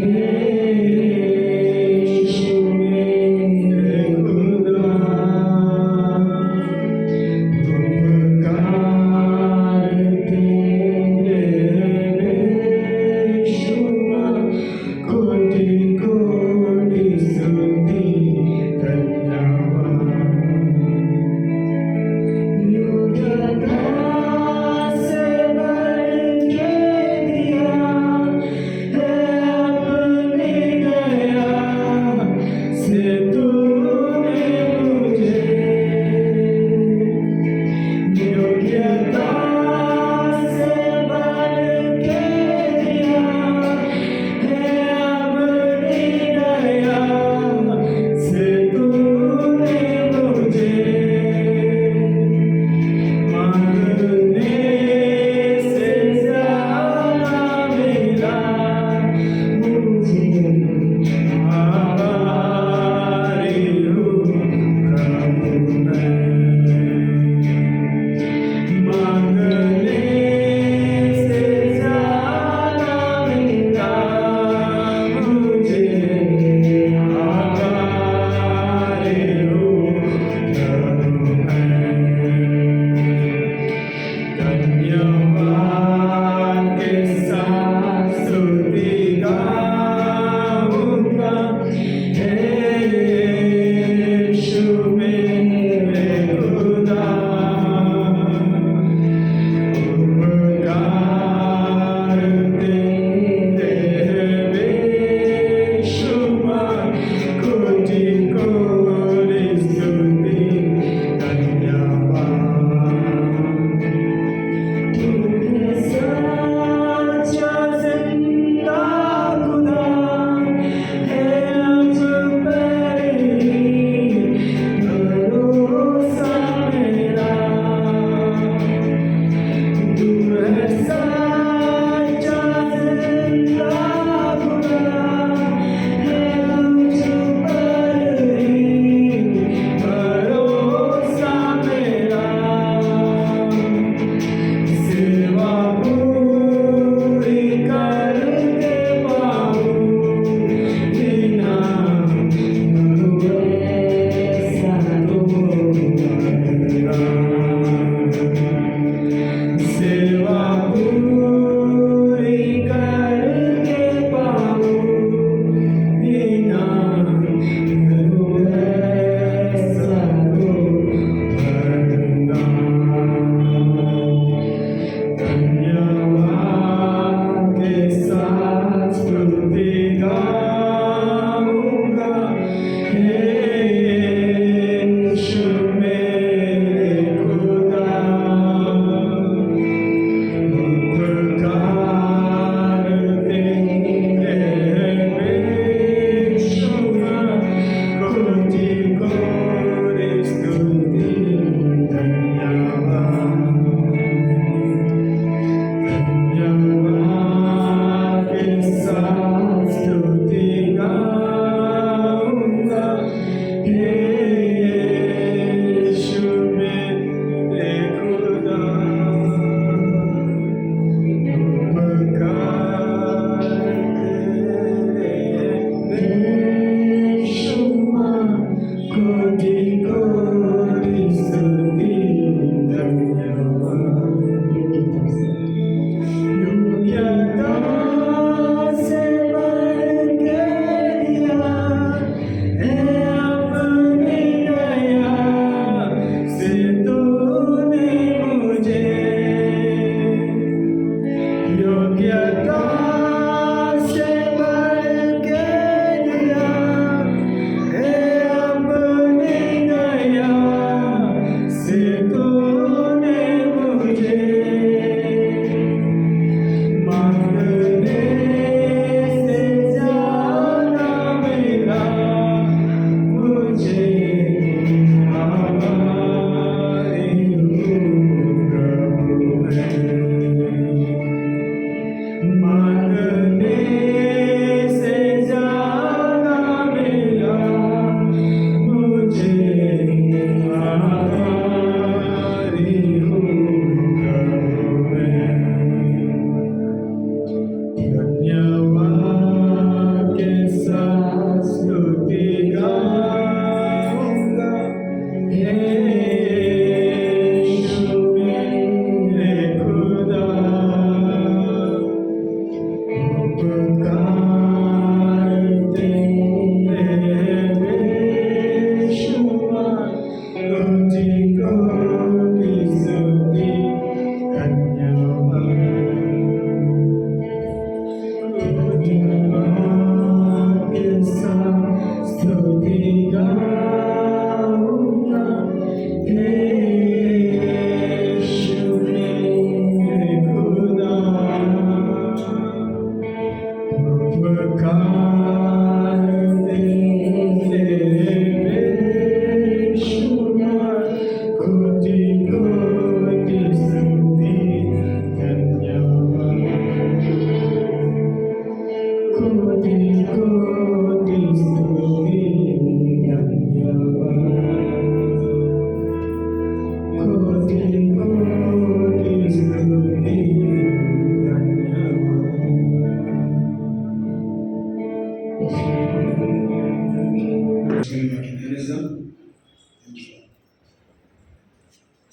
Yeah.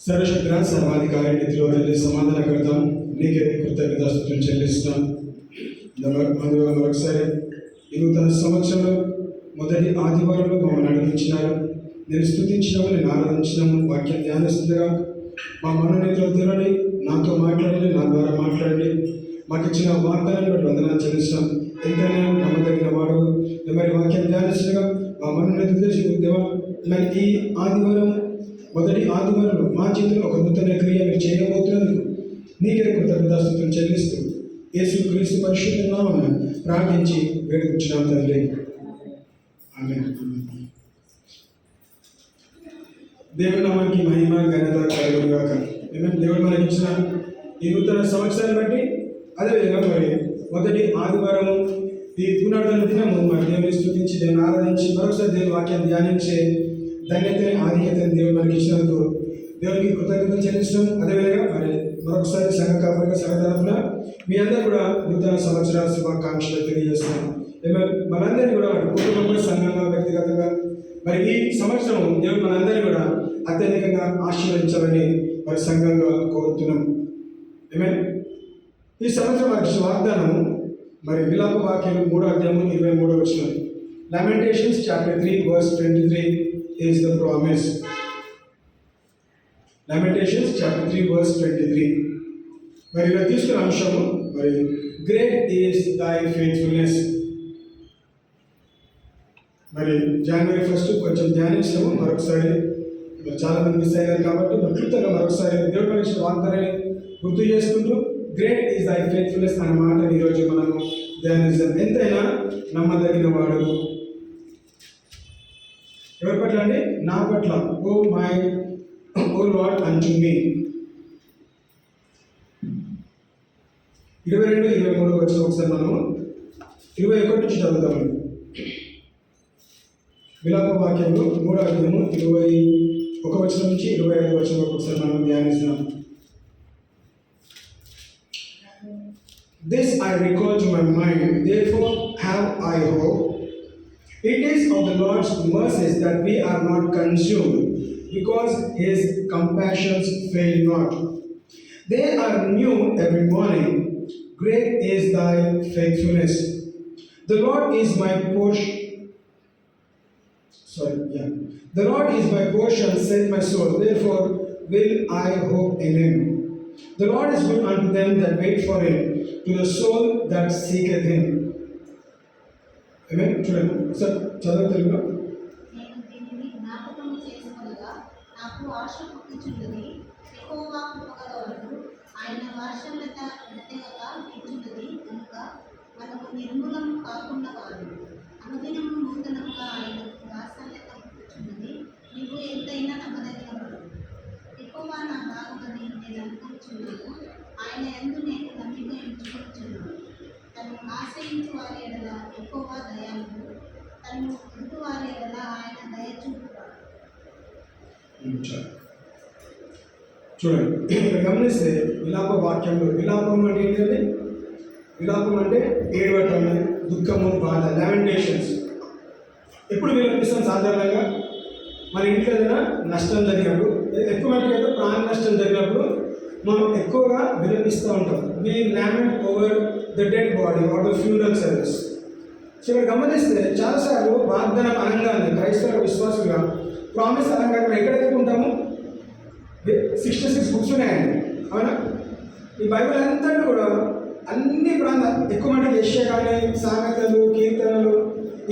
సర్వశక్తుల సర్వాధికారి నిధిలో వెళ్ళి సమాధానకర్త నీకే కృతజ్ఞతాస్తుతులు చెల్లిస్తున్నాం. మరొకసారి ఈ నూతన సంవత్సరంలో మొదటి ఆదివారంలో మమ్మల్ని నడిపించినారు. నేను స్తుతించినాము, నేను ఆరాధించినాము. వాక్యం ధ్యానిస్తుండగా మా మనోనేతలో తెరవండి, నాతో మాట్లాడండి, నా ద్వారా మాట్లాడండి. మాకు ఇచ్చిన వాగ్దానాన్ని బట్టి వందనాలు చెల్లిస్తున్నాం. ఎంతైనా నమ్మదగిన వాడు మరి వాక్యం ధ్యానిస్తుండగా మా మనోనేతలు తెలిసి దేవా, మరి ఈ ఆదివారం మొదటి ఆదివారంలో మా జీవితంలో ఒక నూతన క్రియ మీరు చేయబోతున్నందుకు నీకే కృతజ్ఞతాస్తుతులు చెల్లిస్తూ యేసుక్రీస్తు పరిశుద్ధ నామమున ప్రార్థించి వేడుకుంటున్నాం తండ్రి. ఆమేన్. దేవుని నామానికి మహిమ ఘనత కలుగును గాక. దేవుడు మనకి ఇచ్చిన ఈ నూతన సంవత్సరాన్ని బట్టి అదేవిధంగా మరి మొదటి ఆదివారము ఈ పునరుద్ధరణ దినము మరి దేవుని స్తుతించి దేవుని ఆరాధించి మరొకసారి దేవుని వాక్యాన్ని ధ్యానించే ధన్యతని ఆధిక్యతని దేవుడు మనకి ఇచ్చినందుకు దేవునికి కృతజ్ఞతలు చెల్లిస్తాం. అదేవిధంగా మరి మరొకసారి సంఘ కాపురిగా సంఘ తరఫున మీ అందరూ కూడా నూతన సంవత్సరాల శుభాకాంక్షలు తెలియజేస్తున్నాం. మనందరినీ కూడా కుటుంబంగా సంఘంగా వ్యక్తిగతంగా మరి ఈ సంవత్సరం దేవుడు మనందరినీ కూడా అత్యధికంగా ఆశీర్వదించాలని మరి సంఘంగా కోరుతున్నాం. ఈ సంవత్సరం మనకి వాగ్దానం మరి విలాప వాక్యాలు 3:23 Lamentations chapter 3 verse 23 is the promise. Lamentations chapter 3 verse 23. మరి ఇలా తీసుకున్న అంశము మరి గ్రేట్ ఈస్ దై ఫెయిత్ఫుల్నెస్. మరి జనవరి 1 కొంచెం ధ్యానించాము. మరొకసారి చాలా మంది మిస్ అయ్యారు కాబట్టి మరి క్లుప్తంగా మరొకసారి దేవుడి నుంచి వాగ్దానాన్ని గుర్తు చేసుకుంటూ గ్రేట్ ఈజ్ దై ఫెయిత్ఫుల్నెస్ అనే మాటని ఈరోజు మనము ధ్యానిస్తాం. ఎంతైనా నమ్మదగిన వాడు ఎవరి పట్ల అండి? నా పట్ల. ఓ లార్డ్ అంటు మీ. 22-23 వచ్చిన ఒకసారి మనము 21 నుంచి చదువుతామండి. విలాప వాక్యంలో 3వ అధ్యాయము 21 వచనం నుంచి 25 వచనం ఒకసారి మనం ధ్యానిస్తున్నాం. This I recall to my mind, therefore have I hope. It is of the Lord's mercies that we are not consumed, because his compassions fail not. They are new every morning. Great is thy faithfulness. The Lord is my portion. The Lord is my portion, said my soul. Therefore will I hope in him. The Lord is good unto them that wait for him, to the soul that seeketh him. Amen. చూడండి sir చదువు తెలుగులో. నేను దీనిని జ్ఞాపకం చేసుకొనగా నాకు ఆశ పుట్టుచున్నది. యెహోవా కృపగలవాడు, ఆయన వాత్సల్యత ఎడతెగక ఇచ్చున్నది కనుక మనకు నిర్మూలం కాకుండా కాదు. అనుదినము నూతనముగా ఆయన వాత్సల్యత పుట్టుచున్నది. నీవు ఎంతైనా నమ్మదగినవాడు. యెహోవా నా భాగమని నేను అనుకుంటున్నాను. ఆయన యందు నేను నమ్మిక ఉంచుకొనుచున్నాను. తను ఆశ్రయించు వారి ఎడల యెహోవా దయాళుడు, తను ఎదుటి వారి ఎడల ఆయన దయ చూపుతాడు. చూడండి ఇక్కడ గమనిస్తే విలాప వాక్యంలో విలాపం అంటే ఏంటంటే విలాపం అంటే ఏడవటం, దుఃఖము, బాధ, లామెంటేషన్స్. ఎప్పుడు విలపిస్తాం? సాధారణంగా మన ఇంట్లో ఏదైనా నష్టం జరిగినప్పుడు, ఎక్కువ మటుకు ప్రాణ నష్టం జరిగినప్పుడు మనం ఎక్కువగా విలపిస్తూ ఉంటాం. We lament over the dead body or the funeral service. So ఇక్కడ గమనిస్తే చాలాసార్లు వాగ్దానం అనగానే క్రైస్తవ విశ్వాసులుగా ప్రామిస్ అనగానే ఎక్కడ ఎత్తుకుంటాము? 66 బుక్స్ ఉన్నాయండి, అవునా? ఈ బైబిల్ అంతా కూడా అన్ని ప్రాంతాలు ఎక్కువ మటుకు యెషయా కానీ, సామెతలు, కీర్తనలు,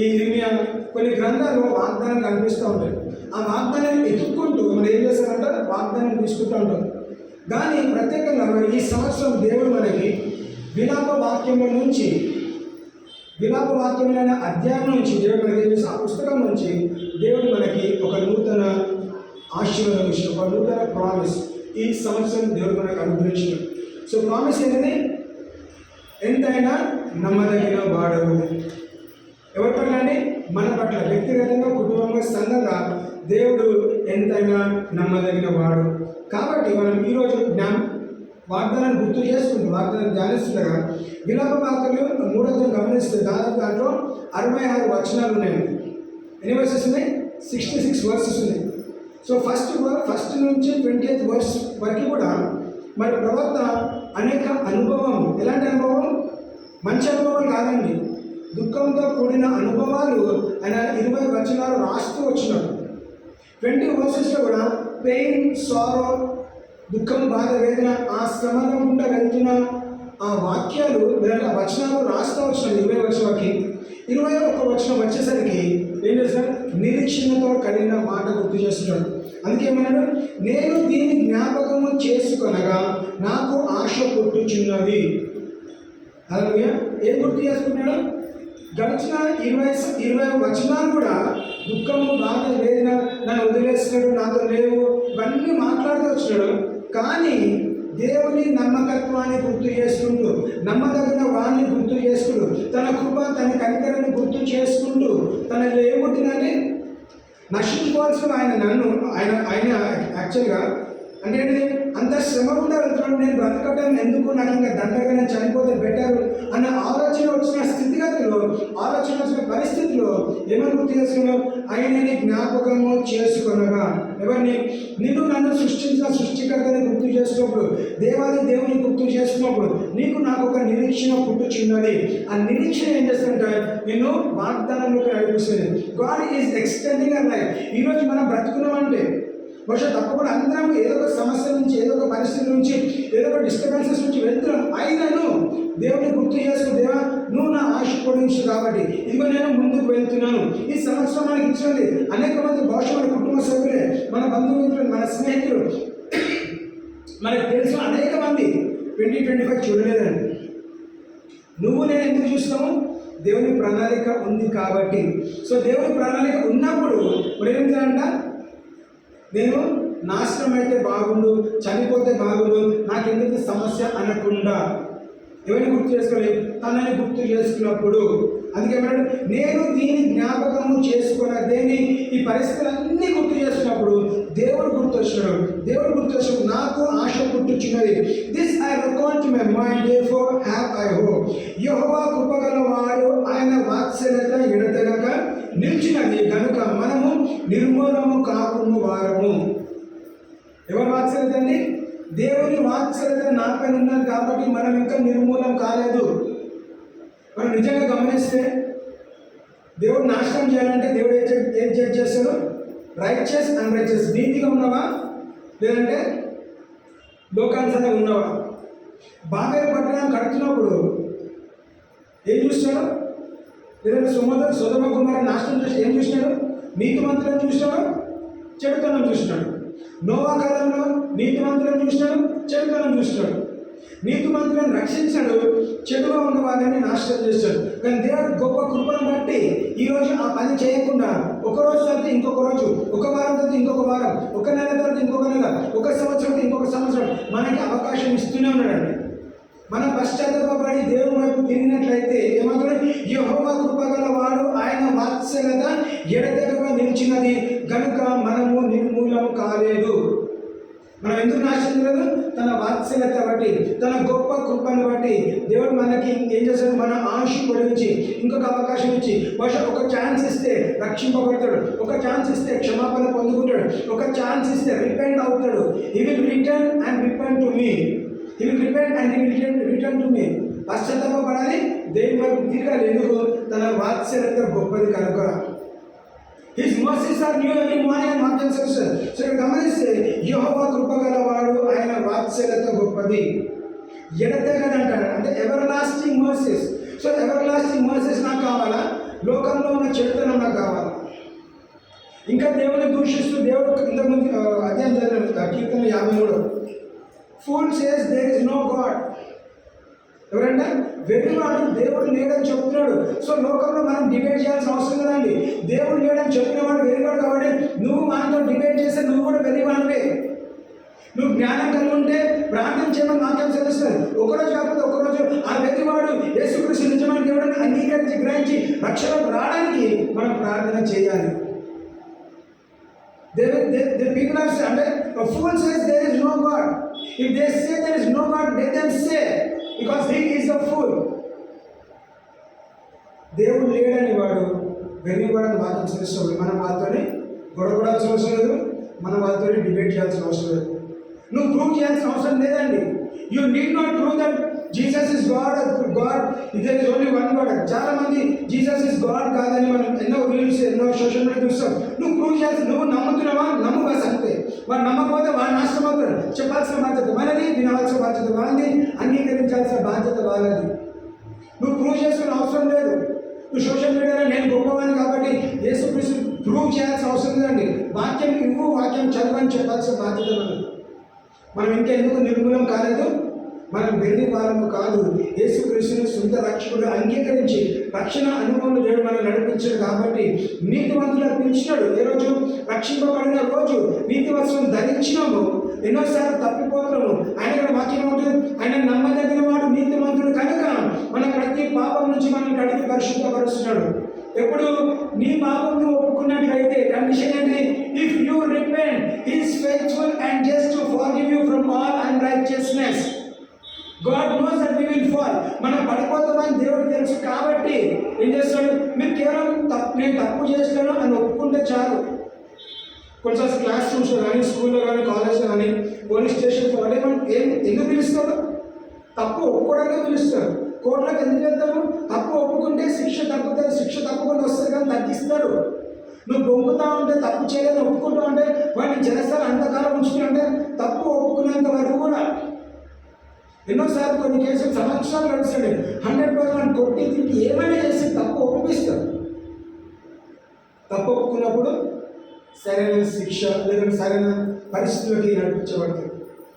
ఈ ఇర్మియా కొన్ని గ్రంథాలు వాగ్దానం కనిపిస్తూ ఉంటాయి. ఆ వాగ్దానాన్ని ఎత్తుక్కుంటూ మనం ఏం చేస్తారంటే వాగ్దానం తీసుకుంటూ ఉంటాం. కానీ ప్రత్యేకంగా మరి ఈ సంవత్సరం దేవుడు మనకి విలాప వాక్యంలో నుంచి విలాప వాక్యమైన అధ్యాయం నుంచి దేవుడు మనకి ఏం చేస్తే ఆ పుస్తకం నుంచి దేవుడు మనకి ఒక నూతన ఆశీర్వాదం ఇచ్చిన ఒక నూతన ప్రామిస్ ఈ సంవత్సరం దేవుడు మనకు అనుగ్రహించిన. సో ప్రామిస్ ఏంటంటే ఎంతైనా నమ్మదగిన వాడవు. ఎవరి పట్ల అండి? మన పట్ల వ్యక్తిగతంగా, కుటుంబంగా, సంఘంగా దేవుడు ఎంతైనా నమ్మదగిన వాడు. కాబట్టి మనం ఈరోజు వాగ్దానాన్ని గుర్తు చేసుకుంటూ వాగ్దానాన్ని ధ్యానిస్తుండగా విలాప వాక్యాలు 3వ గమనిస్తే దాదాపు దాంట్లో 66 వచనాలు ఉన్నాయండి. ఎన్ని వర్సెస్ ఉన్నాయి? 66 వర్సెస్ ఉన్నాయి. సో ఫస్ట్ నుంచి 20th వర్స్ వరకు కూడా మరి ప్రవక్త అనేక అనుభవం, ఎలాంటి అనుభవం? మంచి అనుభవాలు కాదండి, దుఃఖంతో కూడిన అనుభవాలు ఆయన 20 వచనాలు రాస్తూ వచ్చినాడు. 20 వర్సెస్లో కూడా పెయిన్, సారో, దుఃఖం, బాధ, వేదన, ఆ శ్రమల గుండా వెళ్తున్న ఆ వాక్యాలు ఆ వచనాలు రాస్తూ వచ్చినాడు. 20 వచనాలకి 21 వచనం వచ్చేసరికి ఏం చేస్తాడు? నిరీక్షణతో కలిగిన మాట గుర్తు చేస్తున్నాడు. అందుకేమన్నాడు? నేను దీన్ని జ్ఞాపకము చేసుకొనగా నాకు ఆశ పుట్టుచున్నది. అలాగే ఏం గుర్తు చేసుకున్నాడు? గడిచిన 20 వచనాలు కూడా దుఃఖము, బాధ, వేదన, నన్ను వదిలేస్తున్నాడు, నాతో లేవు, ఇవన్నీ మాట్లాడుతూ వచ్చినాడు. కానీ దేవుని నమ్మకత్వాన్ని గుర్తు చేసుకుంటూ, నమ్మదగిన వాడిని గుర్తు చేసుకుంటూ, తన కృప, తన కనికరాన్ని గుర్తు చేసుకుంటూ, తన ఏముంటుందని నశించుకోవాల్సిన ఆయన యాక్చువల్గా అంటే అంత శ్రమ కూడా వెళ్తున్నాడు. నేను బ్రతకటం ఎందుకు, నాకు ఇంకా దండగా నేను చనిపోతే బెటర్ అన్న ఆలోచన వచ్చిన స్థితిగతిలో, ఆలోచన వచ్చిన పరిస్థితిలో ఏమని గుర్తు చేసుకున్నావు? ఆయనని జ్ఞాపకము చేసుకొనగా. ఎవరిని? నిన్ను నన్ను సృష్టించిన సృష్టికర్తని గుర్తు చేసుకున్నప్పుడు, దేవుని గుర్తు చేసుకున్నప్పుడు నీకు నాకు ఒక నిరీక్షణ పుట్టుచున్నది. ఆ నిరీక్షణ ఏం చేస్తుంటే నిన్ను వాగ్దానంలోకి నడిపిస్తుంది. God is extending our life. ఈరోజు మనం బ్రతుకున్నామంటే బహుశా తప్పకుండా అందరం ఏదో ఒక సమస్య నుంచి, ఏదో ఒక పరిస్థితి నుంచి, ఏదో ఒక డిస్టర్బెన్సెస్ నుంచి వెళ్తున్నాం. అయినను దేవుని గుర్తు చేసుకు, దేవా నువ్వు నా ఆశ పొడిగించు కాబట్టి ఇదిగో నేను ముందుకు వెళ్తున్నాను. ఈ సంవత్సరం మనకి ఇచ్చింది అనేక మంది బహుశా మన కుటుంబ సభ్యులే, మన బంధుమిత్రులు, మన స్నేహితులు, మనకు తెలిసిన అనేక మంది 2025 చూడలేదండి. నువ్వు నేను ఎందుకు చూస్తాము? దేవుని ప్రణాళిక ఉంది కాబట్టి. సో దేవుని ప్రణాళిక ఉన్నప్పుడు ఇప్పుడు ఏం చేయాలంట? నేను నాశనం అయితే బాగుండు, చనిపోతే బాగుండు, నాకెందుకు సమస్య అనకుండా ఎవరిని గుర్తు చేసుకోవాలి? తనని గుర్తు చేసుకున్నప్పుడు. అందుకేమంటే నేను దీన్ని జ్ఞాపకము చేసుకున్న, దేన్ని? ఈ పరిస్థితులన్నీ గుర్తు చేసుకున్నప్పుడు దేవుడు గుర్తొచ్చినాడు. దేవుడు గుర్తొచ్చినప్పుడు నాకు ఆశ పుట్టుచున్నది. This I recall to my mind, therefore have I hope. Jehovah కృపగల వాడు, ఆయన వాత్సల్యత ఎడతెగక నిలిచినది కనుక మనము నిర్మూలము కాకుండా వారము. ఎవరి వాత్సల్యత అండి? దేవుని వాత్సల్యత నాపైన ఉన్నది కాబట్టి మనం ఇంకా నిర్మూలం కాలేదు. మనం నిజంగా గమనిస్తే దేవుడు నాశనం చేయాలంటే దేవుడు ఏం జడ్జ్ చేస్తాడు? Righteous, unrighteous. నీతిగా ఉన్నావా లేదంటే లోకానుసారంగా ఉన్నావా? బాబేలు పట్టణం కడుతున్నప్పుడు ఏం చూస్తాడు? లేదంటే సొదొమ కుమార నాశనం చేసి ఏం చూసినాడు? నీతిమంతులను చూసినాడు, చెడుతనం చూసినాడు. నోవా కాలంలో నీతిమంతులను చూసినాడు, చెడుతనం చూసినాడు. నీతిమంతులను రక్షించాడు, చెడుగా ఉన్న వారిని నాశనం చేస్తాడు. కానీ దేవుడు గొప్ప కృపను బట్టి ఈరోజు ఆ పని చేయకుండా ఒక రోజు తర్వాత ఇంకొక రోజు, ఒక వారం తర్వాత ఇంకొక వారం, ఒక నెల తర్వాత ఇంకొక నెల, ఒక సంవత్సరం ఇంకొక సంవత్సరం మనకి అవకాశం ఇస్తూనే ఉన్నాడండి. మనం పశ్చాత్తాపడి దేవుని వైపు తిరిగినట్లయితే ఏమంటారు? యెహోవా కృపగల వాడు, ఆయన వాత్సల్యత ఎడతెగక నిలిచినది కనుక మనము నిర్మూలము కాలేదు. మనం ఎందుకు నాశనం లేదు? తన వాత్సల్యత బట్టి, తన గొప్ప కృపను బట్టి దేవుడు మనకి ఏం చేస్తాడు? మన ఆశ పొడిగించి ఇంకొక అవకాశం ఇచ్చి, బహుశా ఒక ఛాన్స్ ఇస్తే రక్షింపబడతాడు, ఒక ఛాన్స్ ఇస్తే క్షమాపణ పొందుకుంటాడు, ఒక ఛాన్స్ ఇస్తే రిపెంట్ అవుతాడు. He will return and repent to me. He will repent and he will return to me. పశ్చాత్తాపడాలి, దేవుని వైపు తిరగాలి. ఎందుకు? తన వాత్సల్యత గొప్పది కనుక. His mercies are new every morning and not exception. So ఇక్కడ గమనిస్తే యెహోవా కృపగలవాడు, ఆయన వాత్సల్యత గొప్పది. ఎడతెగని అంటాడు, అంటే ever lasting mercies. So ever lasting mercies నాకు కావాలా? లోకంలో ఉన్న చెడుతనం నాకు కావాలా? ఇంకా దేవుని దూషిస్తూ దేవుడు ఇంతకుముందు అధ్యాయం చదివిన కీర్తన 53, Fool says there is no God. ఎవరంటే వెర్రివాడు దేవుడు లేడని చెప్తున్నాడు. సో లోకంలో మనం డిబేట్ చేయాల్సిన అవసరం కదండి. దేవుడు లేడని చెప్పినవాడు వెర్రివాడు కాబట్టి నువ్వు మనతో డిబేట్ చేస్తే నువ్వు కూడా వెర్రివాడివే. నువ్వు జ్ఞానం కలిగి ఉంటే ప్రార్థన చేయమని వాక్యం తెలుస్తుంది. ఒకరోజు కాకపోతే ఒకరోజు ఆ వెర్రివాడు యేసుక్రీస్తు నిజమైన దేవుడిని అంగీకరించి గ్రహించి రక్షణకు రావడానికి మనం ప్రార్థన చేయాలి. The people are saying, a fool says there is no God. If they say there is no God, let them say, because he is a fool. దేవుడు లేడని వాడు వెర్రివాడని వాక్యం తెలుస్తుంది. మనం వాళ్ళతోనే గొడవడాల్సిన అవసరం లేదు, మనం వాళ్ళతో డిబేట్ చేయాల్సిన అవసరం లేదు. నువ్వు ప్రూవ్ చేయాల్సిన అవసరం లేదండి. You need not prove that Jesus is God. There is only one God. చాలా మంది జీసస్ ఇస్ గాడ్ కాదని మనం ఎన్నో రీల్స్ ఎన్నో సోషల్ మీడియా చూస్తాం. నువ్వు ప్రూవ్ చేయాల్సి, నువ్వు నమ్ముతున్నావా? నమ్ము బస్ అంతే. వాడు నమ్మకపోతే వాడు నాశనం అవుతాడు. చెప్పాల్సిన బాధ్యత మనది, వినాల్సిన బాధ్యత వాళ్ళది, అంగీకరించాల్సిన బాధ్యత వాళ్ళది. నువ్వు ప్రూవ్ చేసుకునే అవసరం లేదు. నువ్వు సోషల్ మీడియాలో నేను గొప్పవాడిని కాబట్టి యేసుక్రీస్తు ప్రూవ్ చేయాల్సిన అవసరం లేదండి. వాక్యం ఇవ్వు, వాక్యం చదవని చెప్పాల్సిన బాధ్యత మనది. మనం ఇంకెందుకు నిర్మూలం కాలేదు? మనం వెర్రి వాళ్ళము కాదు. యేసుక్రీస్తుని సొంత రక్షకుడు అంగీకరించి రక్షణ అనుభవంలో దేవుడు మనం నడిపించాడు కాబట్టి నీతివంతులకు పిలిచినాడు. ఏ రోజు రక్షింపబడిన రోజు నీతి వస్త్రం ధరించినాము. ఎన్నోసార్లు తప్పిపోతున్నాము. ఆయన కూడా వాక్యం ఉంటుంది, ఆయన నమ్మదగిన వాడు నీతివంతుడు కనుక మన ప్రతి పాపం నుంచి మనం కడిగి పరిశుద్ధపరుస్తున్నాడు. ఎప్పుడు నీ పాపం నువ్వు ఒప్పుకున్నట్లయితే కండిషన్ ఏంటి? If you repent he is faithful and just to forgive you from all unrighteousness. God knows that we will fall. మనం పడిపోతామని దేవుడు తెలుసు కాబట్టి ఏం చేస్తాడు? మీరు కేవలం నేను తప్పు చేస్తాను అని ఒప్పుకుంటే చాలు. కొంచెం క్లాస్ రూమ్స్లో కానీ, స్కూల్లో కానీ, కాలేజ్లో కానీ, పోలీస్ స్టేషన్లో కానీ మనం ఎందుకు పిలుస్తాడు? తప్పు ఒప్పుకోవడానికి పిలుస్తాడు. కోర్టులోకి ఎందుకు వెళ్తాము? తప్పు ఒప్పుకుంటే శిక్ష తగ్గుతుంది. శిక్ష తప్పకుండా వస్తుంది కానీ తగ్గిస్తాడు. నువ్వు బొంగుతా ఉంటే, తప్పు చేయలేదు ఒప్పుకుంటా ఉంటే వాడిని చేస్తారు అంతకాలం ఉంచుతుంటే తప్పు ఒప్పుకునేంత వరకు కూడా. ఎన్నోసార్లు కొన్ని కేసులు సంవత్సరాలు నడుస్తాడు. 100% కొట్టి తిరిగి ఏమైనా చేసి తప్పు ఒప్పిస్తాడు. తప్పు ఒప్పుకున్నప్పుడు సరైన శిక్ష లేదంటే సరైన పరిస్థితులకి నడిపించబడుతుంది.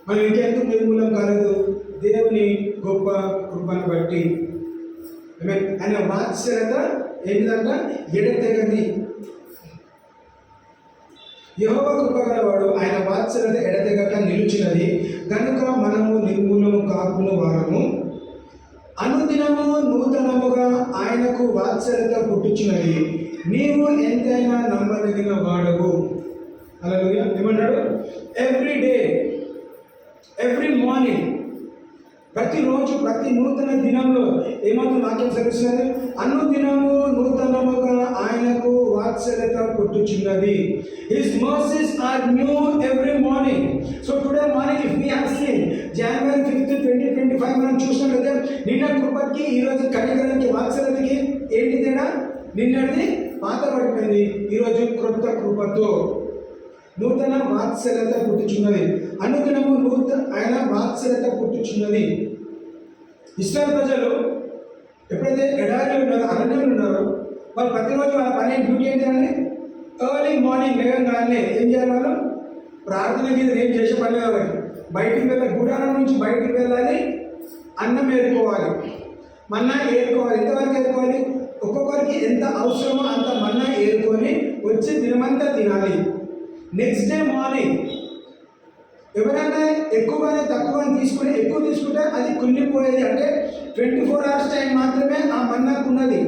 మనం ఇంకెందుకు నిర్మూలం కాలేదు? దేవుని గొప్ప కృపను బట్టి. ఆయన వాత్సల్యత ఏంటిదంట? ఎడతెగని. యెహోవా కృప గలవాడు, ఆయన వాత్సల్యత ఎడతెగక నిలిచినది కనుక మనము నిర్మూలము కాకును వారము. అనుదినము నూతనముగా ఆయనకు వాత్సల్యత పుట్టుచున్నది. నీవు ఎంతైనా నమ్మదగిన వాడవు. హల్లెలూయా. ఏమన్నాడు? ఎవ్రీ డే, ఎవ్రీ మార్నింగ్, ప్రతిరోజు, ప్రతి నూతన దినంలో ఏమవుతుంది? వాక్యం సెలవుస్తున్నది, అనుదినము నూతనముగా ఆయనకు వాత్సల్యత పుట్టుచున్నది. His mercies are new every morning. So today morning if we have seen January 5th, 2025 మనం చూసినట్లయితే నిన్న కృపకి ఈరోజు కనికరానికి వాత్సల్యతకి ఏంటి తేడా? నిన్నటిది పాత పడిపోయింది, ఈరోజు క్రొత్త కృపతో నూతన వాత్సల్యత పుట్టుచున్నది. అనుదినము ఆయన వాత్సల్యత పుట్టుచున్నది. ఇశ్రాయేలు ప్రజలు ఎప్పుడైతే ఎడారిలో ఉన్నారో, అరణ్యంలో ఉన్నారో, వాళ్ళు ప్రతిరోజు వాళ్ళ పని డ్యూటీ ఏంటి అని ఎర్లీ మార్నింగ్ లేవగానే ఏం చేయాలి? వాళ్ళు ప్రార్థన మీద ఏం చేసే పని కాబట్టి బయటికి వెళ్ళాలి. గుడారం నుంచి బయటికి వెళ్ళాలి, అన్నం ఏరుకోవాలి, మన్నా ఏరుకోవాలి. ఎంతవరకు ఏరుకోవాలి? ఒక్కొక్కరికి ఎంత అవసరమో అంత మన్నా ఏరుకొని వచ్చి దినమంతా తినాలి. నెక్స్ట్ డే మార్నింగ్ ఎవరైనా ఎక్కువగానే తక్కువని తీసుకుని ఎక్కువ తీసుకుంటే అది కుళ్ళిపోయేది. అంటే 24 hours టైం మాత్రమే ఆ మన్నాకు ఉన్నది.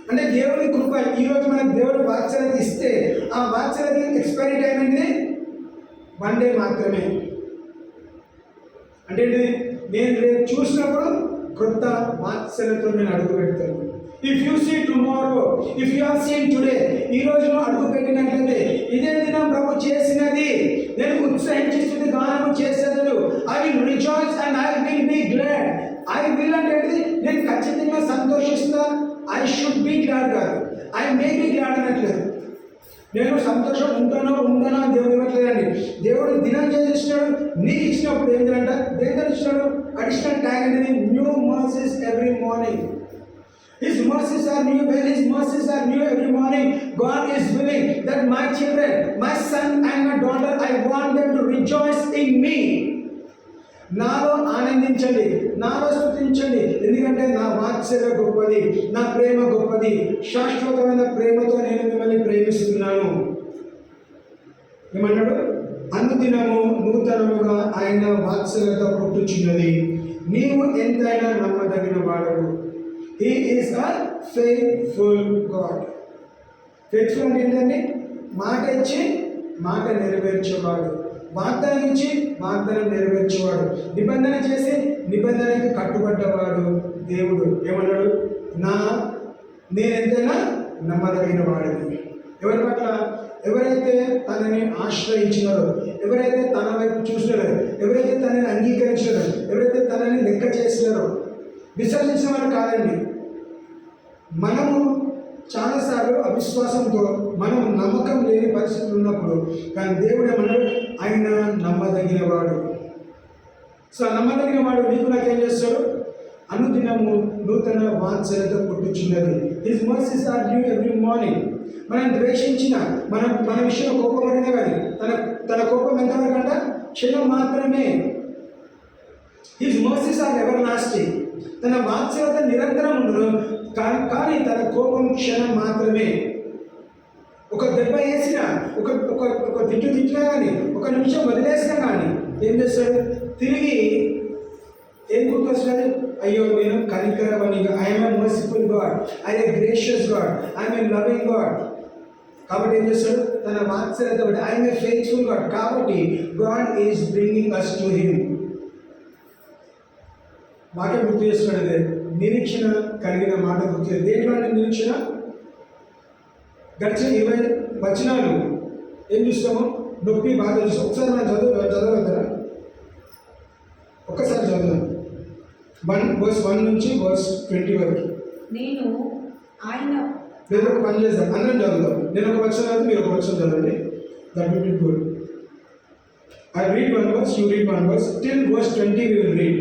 అంటే దేవుని కృప. ఈరోజు మనకు దేవుడు వాత్సల్యత ఇస్తే ఆ వాత్సల్యత ఎక్స్పైరీ టైం అనేది 1 day మాత్రమే. అంటే నేను రేపు చూసినప్పుడు క్రొత్త వాత్సల్యతతో నేను అడుగు పెడతాను. If you see tomorrow, if you have seen today, ఈ రోజు అడుగు పెట్టినట్లయితే ఇదే దినం ప్రభు చేసినది నేను ఉత్సహించి గానము చేసేదను. I will rejoice and I will be glad. I will అంటే నేను ఖచ్చితంగా సంతోషిస్తా. ఐ షుడ్ బి గ్లాడ్ కాదు, ఐ మే బి గ్లాడ్ అనట్లేదు. నేను సంతోషం ఉంటానో ఉండనో అని దేవుడు ఇవ్వట్లేదండి. దేవుడు దినం చేసినాడు, నీకు ఇచ్చినప్పుడు ఏంటంటే దేని ఇచ్చినాడు? అడిషనల్ ట్యాగ్ అనేది new mercies every morning. His mercies are new. When His mercies are new every morning, God is willing that my children, my son and my daughter, I want them to rejoice in me. నాలో ఆనందించండి, నాలో స్తుతించండి, ఎందుకంటే నా వాత్సల్య గొప్పది, నా ప్రేమ గొప్పది, శాశ్వతమైన ప్రేమతో నేను మిమ్మల్ని ప్రేమిస్తున్నాను. ఏమన్నాడు? అనుదినము నూతనముగా ఆయన వాత్సల్యత పుట్టుచున్నది, నీవు ఎంతైనా నమ్మదగిన వాడవు. He is a faithful God. Faithful అంటే ఏంటండి? మాట ఇచ్చి మాట నెరవేర్చేవాడు, వాగ్దానం ఇచ్చి వాగ్దానం నెరవేర్చేవాడు, నిబంధన చేసి నిబంధనకి కట్టుబడ్డవాడు దేవుడు. ఏమన్నాడు? నేనెంతైనా నమ్మదగిన వాడిని. ఎవరి పట్ల? ఎవరైతే తనని ఆశ్రయించినారో, ఎవరైతే తన వైపు చూసినారో, ఎవరైతే తనని అంగీకరించినారో, ఎవరైతే తనని లెక్క చేసినారో, విసర్జించిన వారు కాదండి. మనము చాలాసార్లు అవిశ్వాసంతో మనం నమ్మకం లేని పరిస్థితులు ఉన్నప్పుడు, కానీ దేవుడు ఏమన్నాడు? ఆయన నమ్మదగిన వాడు. సో నమ్మదగిన వాడు నీకు నాకేం చేస్తాడు? అనుదినము నూతన వాత్సల్యత పుట్టుచున్నది. His mercies are new every morning. మనం ద్వేషించిన, మన విషయంలో కోపపడినా కానీ తన కోపం ఎంతవరకు అంట? క్షణం మాత్రమే. His mercies are everlasting. తన వాత్సల్యత నిరంతరం ఉండదు, కానీ తన కోపం క్షణం మాత్రమే. ఒక దెబ్బ వేసినా, ఒక తిట్టినా కానీ, ఒక నిమిషం వదిలేసినా కానీ ఏం చేస్తాడు? తిరిగి ఏం గుర్తొస్తుంది? అయ్యో నేను కనికరమని, I'm a merciful God, I'm a gracious God, I'm a loving God. కాబట్టి ఏం చేస్తాడు? తన వాత్సల్యత బట్టి ఐఎమ్ ఎ ఫెయిత్ఫుల్ గాడ్. కాబట్టి God is bringing us to him. వాక్యం గుర్తు చేస్తున్నాడు. అదే నిరీక్షణ కలిగిన మాట గుర్తు. దేంట్లో నిరీక్షణ? గడిచిన 20 వచనాలు ఏం చూస్తాము? నొప్పి, బాధ చూస్తాం. ఒకసారి మనం చదవగలరా? ఒక్కసారి చదువుదాం. 1 నుంచి 20 వరకు. నేను ఆయన నేను ఒక పని చేద్దాం, అందరం చదువుదాం. నేను ఒక వచనం చదివి మీరు ఒక వచనం చదవండి. That will be good. I read one verse, you read one verse. Till verse 20 we will read.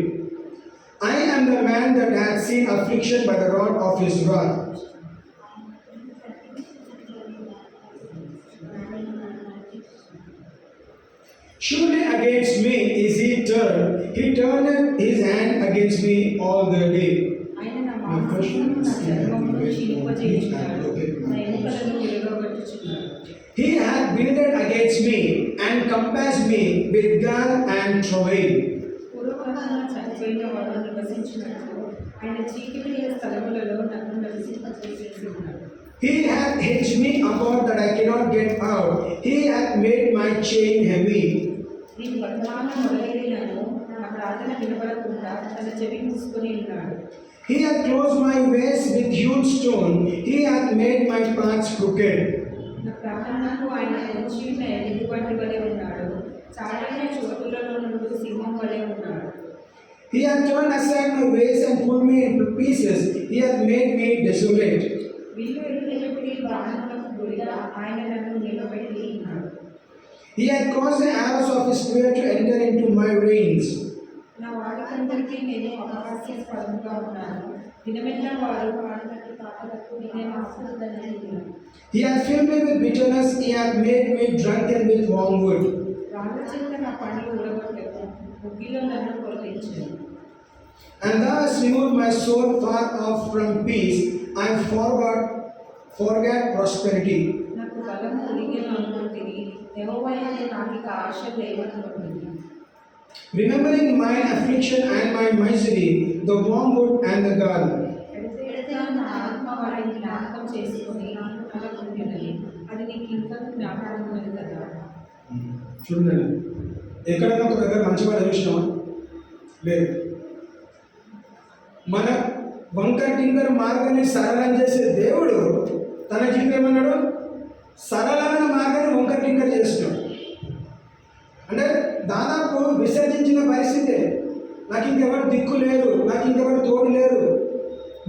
I am the man that hath seen affliction by the rod of his wrath. Surely against me is he turned. He turned his hand against me all the day. ఆయన నా మాంసమును నా చర్మమును క్షీణింపజేయుచున్నాడు, నా ఎముకలను విరగగొట్టుచున్నాడు. He hath builded against me and compassed me with gall and travail. పూర్వకాలంలో చనిపోయిన వాడు నివసించినట్లు ఆయన చీకటి స్థలములలో నన్ను నివసింపజేయుచున్నాడు. He hath hedged me about that I cannot get out. He hath made my chain heavy. నేను వర్తమాన మొదలైనను నా ప్రార్థన వినపడకుండా తన చెవి మూసుకొని ఉన్నాడు. He hath closed my ways with hewn stone. He hath made my paths crooked. నా ప్రార్థనకు ఆయన పొంచి ఉన్న ఎలుగుబంటి వలె ఉన్నాడు, చాలైన చోటులలో నుండి సింహం వలె ఉన్నాడు. He hath turned aside my ways and pulled me into pieces. He hath made me desolate. వీళ్ళు ఎదుటి ప్రాణములకు గురిగా ఆయన నన్ను నిలబెట్టి ఉన్నాడు. He hath caused the arrows of his spear to enter into my reins. నా వాడికందరికీ నేను అపహాస్యాస్పదంగా ఉన్నాను. దినమెల్లా వారు ఆడనట్టు తాటలకు నేను ఆస్పదని. He hath filled me with bitterness. He hath made me drunken with wormwood. రాళ్ళ చేత నా పనులు ఊడగొట్టకు, ముగ్గిలో నన్ను కొరలించాను. And thou hast removed my soul far off from peace. I forgot prosperity. నాకు బలము ఒలిగెను అనుకుంటుని, యెహోవాయందు నాకిక ఆశ లేవనుకుంటుని. Remembering mine affliction and my misery, the wormwood and the gall. ఎడతెగక నా ఆత్మ వాడిని జ్ఞాపకం చేసుకొని అనుకుంటున్నది, అది నీకు ఇంకా జ్ఞాపకం ఉన్నది కదా. చూడండి, ఎక్కడైనా ఒక దగ్గర మంచి మాట చూసినామా? లేదు. మన వంకర టింకర మార్గాన్ని సరళం చేసే దేవుడు తన జీవితం ఏమన్నాడు? సరళమైన మార్గాన్ని వంకర టింకర చేస్తున్నాడు. అంటే దాదాపు విసర్జించిన పరిస్థితే. నాకు ఇంకెవరు దిక్కు లేరు, నాకు ఇంకెవరు తోడు లేరు.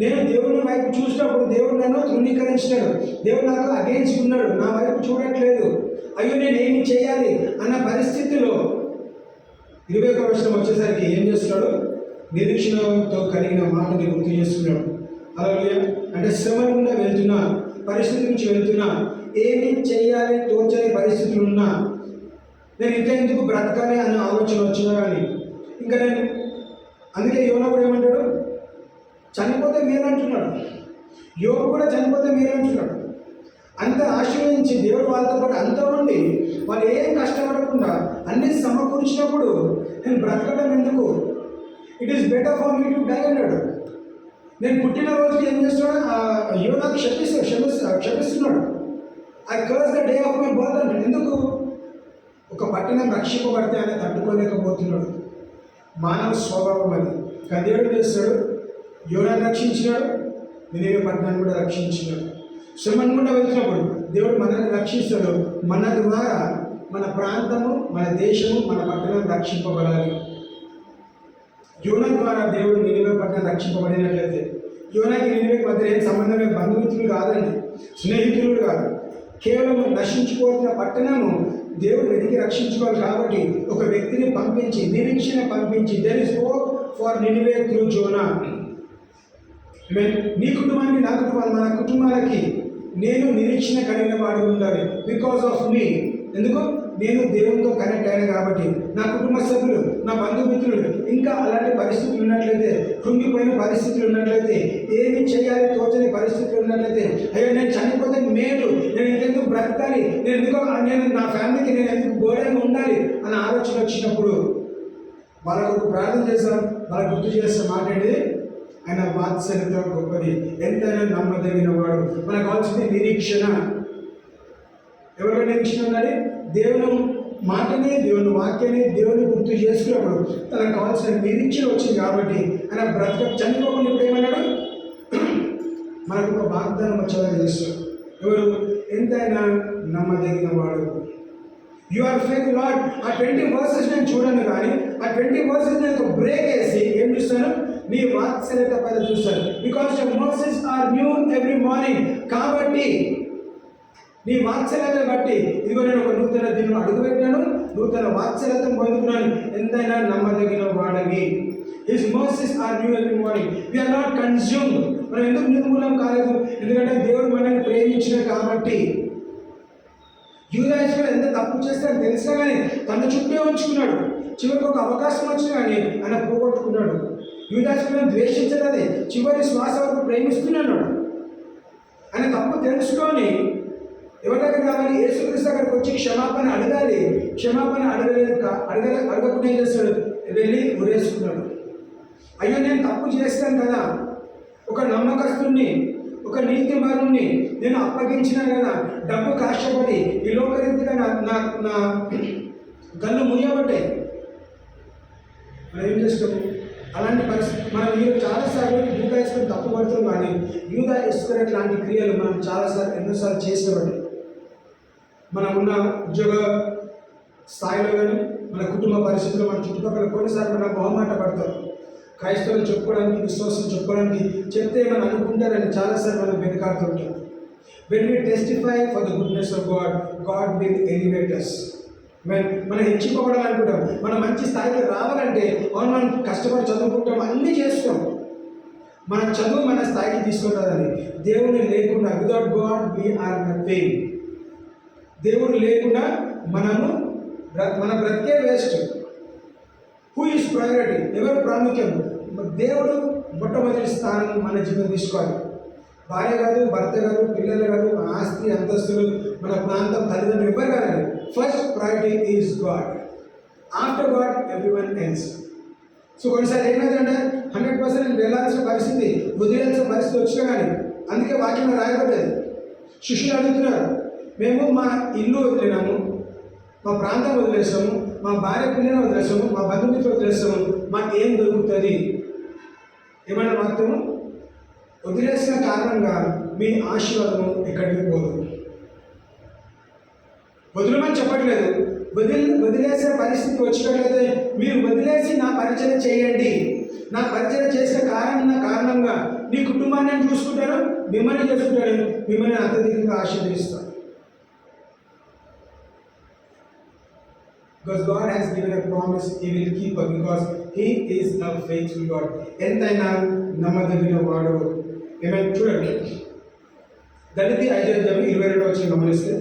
నేను దేవుని వైపు చూసినప్పుడు దేవుడు నన్ను తృణీకరించినాడు, దేవుడు నాకు అగెయిన్స్ట్ ఉన్నాడు, నా వైపు చూడట్లేదు, అయ్యో నేను ఏమి చేయాలి అన్న పరిస్థితిలో 21వ వచనం వచ్చేసరికి ఏం చేస్తున్నాడు? నిరీక్షణతో కలిగిన మాటని గుర్తు చేస్తున్నాడు. అలాగే అంటే శ్రమ గుండా వెళ్తున్నా, పరిస్థితి నుంచి వెళ్తున్నా, ఏమి చేయాలి తోచని పరిస్థితులు ఉన్నా, నేను ఇంకా ఎందుకు బ్రతకాలి అనే ఆలోచన వచ్చినా కానీ ఇంకా నేను అందుకే యోనా కూడా ఏమంటాడు, చనిపోతే మేలు అంటున్నాడు. యోగు కూడా చనిపోతే మేలు అంటున్నాడు. అంత ఆశ్రయించి దేవుడు వాళ్ళతో పాటు అంత ఉండి వాళ్ళు ఏం కష్టపడకుండా అన్ని సమకూర్చినప్పుడు నేను బ్రతకడం ఎందుకు, it is better for me to die అన్నాడు. నేను పుట్టిన రోజుకి ఏం చేస్తున్నాడు, యోనా క్షమిస్తున్నాడు. I curse the day of my birth అంటే ఎందుకు, ఒక పట్టణం రక్షింపబడితే ఆయన తట్టుకోలేకపోతున్నాడు. మానవ స్వభావం అది. కానీ దేవుడు చేస్తాడు, యోనాను రక్షించినాడు, నినివే పట్టణాన్ని కూడా రక్షించినాడు. శ్రమను కూడా వెళ్తున్నప్పుడు దేవుడు మనల్ని రక్షిస్తాడు. మన ద్వారా మన ప్రాంతము, మన దేశము, మన పట్టణం రక్షింపబడాలి. యోనా ద్వారా దేవుడు నినివే పట్టణం రక్షింపబడినట్లయితే, యోనాకి నినివేకి మధ్య ఏం సంబంధం లేదు, బంధుమిత్రులు కాదండి, స్నేహితులు కాదు, కేవలం నశించిపోతున్న పట్టణము దేవుడు వెతికి రక్షించుకోవాలి. కాబట్టి ఒక వ్యక్తిని పంపించి, నిరీక్షణ పంపించి, there is hope for Nineveh through Zona. నీ కుటుంబానికి, నా కుటుంబానికి, మన కుటుంబాలకి నేను నిరీక్షణ కలిగిన వాడు ఉండాలి. బికాస్ ఆఫ్ మీ, ఎందుకు, నేను దేవునితో కనెక్ట్ అయ్యాను కాబట్టి. నా కుటుంబ సభ్యులు, నా బంధుమిత్రులు ఇంకా అలాంటి పరిస్థితులు ఉన్నట్లయితే, కృంగిపోయిన పరిస్థితులు ఉన్నట్లయితే, ఏమి చేయాలి తోచని పరిస్థితులు ఉన్నట్లయితే, అయ్యో నేను చనిపోతే మేలు, నేను ఇంకెందుకు బ్రతకాలి, నేను నా ఫ్యామిలీకి నేను ఎందుకు గోడగా ఉండాలి అన్న ఆలోచన వచ్చినప్పుడు వాళ్ళకు ప్రార్థన చేస్తాం. వాళ్ళకు గుర్తు చేస్తే మాట్లాడి, ఆయన వాత్సల్యత గొప్పది, ఎంతైనా నమ్మదగిన వాడు. మనకు కావాల్సింది నిరీక్షణ. ఎవరైనా నిరీక్షణ ఉండాలి, దేవుని మాటని, దేవుని వాక్యాన్ని, దేవుని గుర్తు చేసుకున్నప్పుడు తనకు కావాల్సిన నిరీక్షణ వచ్చింది. కాబట్టి ఆయన చనిపోకుండా ఇప్పుడు ఏమన్నాడు, మనకు ఒక వాగ్దానం వచ్చేలా చేస్తాడు. ఎవరు, ఎంతైనా నమ్మదగిన వాడు. You are faith lord. ఆ 20 verses నేను చూడను, కానీ ఆ 20 verses నేను బ్రేక్ వేసి ఏం చూస్తాను, నీ వాత్సల్యత పైన చూస్తాను. Because your mercies are new every morning. కాబట్టి నీ వాత్సల్యతను బట్టి ఇదిగో నేను ఒక నూతన దినం అడుగుపెట్టాను, నూతన వాత్సల్యతను పొందుకున్నాను. ఎంతైనా నమ్మదగిన వాడవి. His mercies are new every morning. We are not consumed. మనం ఎందుకు నిర్మూలం కాలేదు, ఎందుకంటే దేవుడు మనల్ని ప్రేమించిన కాబట్టి. యూదా ఇస్రాయేలు ఎంత తప్పు చేస్తాడని తెలిసినా కానీ తన చుట్టే ఉంచుకున్నాడు. చివరికి ఒక అవకాశం వచ్చినా కానీ ఆయన పోగొట్టుకున్నాడు. యూదా ఇస్రాయేలును ద్వేషించదే, చివరి శ్వాస వరకు ప్రేమిస్తున్నాడు. ఆయన తప్పు తెలుసుకొని ఎవరి దగ్గర కావాలి, యేసుక్రీస్తు దగ్గరకు వచ్చి క్షమాపణ అడగాలి. క్షమాపణ అడగకుండా ఏం చేస్తాడు, వెళ్ళి ఉరేసుకున్నాడు. అయ్యో నేను తప్పు చేస్తాను కదా, ఒక నమ్మకస్తుని, ఒక నీతిమానుని నేను అప్పగించినాను కదా, డబ్బు కష్టపడి ఈ లోకరీతిగా నా గల్లు ముయ్యబట్టే. మనం ఏం చేస్తాము, అలాంటి పరిస్థితి మనం చాలాసార్లు యూదా ఇస్కరియోతు తప్పు పడుతున్నాం. కానీ యూదా ఇస్కరియోతు లాంటి క్రియలు మనం చాలాసార్లు ఎన్నోసార్లు చేసేవాడు. మనం ఉన్న ఉద్యోగ స్థాయిలో కానీ, మన కుటుంబ పరిస్థితుల్లో, మన చుట్టుపక్కల కొన్నిసార్లు మనం మొహమాట పడతాం. క్రైస్తవులు చెప్పుకోవడానికి, విశ్వాసం చెప్పుకోవడానికి చెప్తే మనం అనుకుంటారని చాలాసార్లు మనం వెనకాడుతుంటాం. When we testify for the goodness of God, God will elevate us. మనం హెచ్చిపోవడాలనుకుంటాం, మనం మంచి స్థాయికి రావాలంటే మనం కష్టపడి చదువుకుంటాం, అన్నీ చేస్తాం. మన చదువు మన స్థాయికి తీసుకుంటుందని. దేవుడు లేకుండా, without God we are nothing. దేవుడు లేకుండా మన బ్రతికే వేస్ట్. హూ ఈజ్ ప్రయారిటీ, ఎవరు ప్రాముఖ్యం? దేవుడు మొట్టమొదటి స్థానం మన జీవితం తీసుకోవాలి. భార్య కాదు, భర్త కాదు, పిల్లలు కాదు, మన ఆస్తి అంతస్తులు, మన ప్రాంతం, తల్లిదండ్రులు ఎవరు కాదండి. First priority is God. After God everyone else. So కొన్నిసార్లు ఏమైందంటే 100% నేను వెళ్ళాల్సిన పరిస్థితి, వదిలేయాల్సిన పరిస్థితి వచ్చినా కానీ, అందుకే వాక్యంలో రాయబడ్డది. శిష్యులు అడుగుతున్నారు, మేము మా ఇల్లు వదిలేనాము, మా ప్రాంతం వదిలేసాము, మా భార్య పిల్లలను వదిలేసాము, మా బంధుమిత్రులు వదిలేసాము, మాకు ఏం దొరుకుతుంది? ఏమైనా మాత్రము వదిలేసిన కారణంగా మీ ఆశీర్వాదము ఎక్కడికి పోదు. వదిలేమని చెప్పట్లేదు, వదిలేసే పరిస్థితి వచ్చినట్లయితే మీరు వదిలేసి నా పరిచయం చేయండి. నా పరిచయం చేసిన కారణంగా నీ కుటుంబాన్ని నేను చూసుకుంటాను, మిమ్మల్ని చూసుకుంటాను, మిమ్మల్ని అత్యధికంగా ఆశీర్వదిస్తాను. Because God has given a promise, He will keep us, because He is a faithful God. ఎంతైనా నమ్మదగిన వాడు. ఏమైనా చూడండి, దళిత 5:22 వచ్చి గమనిస్తే,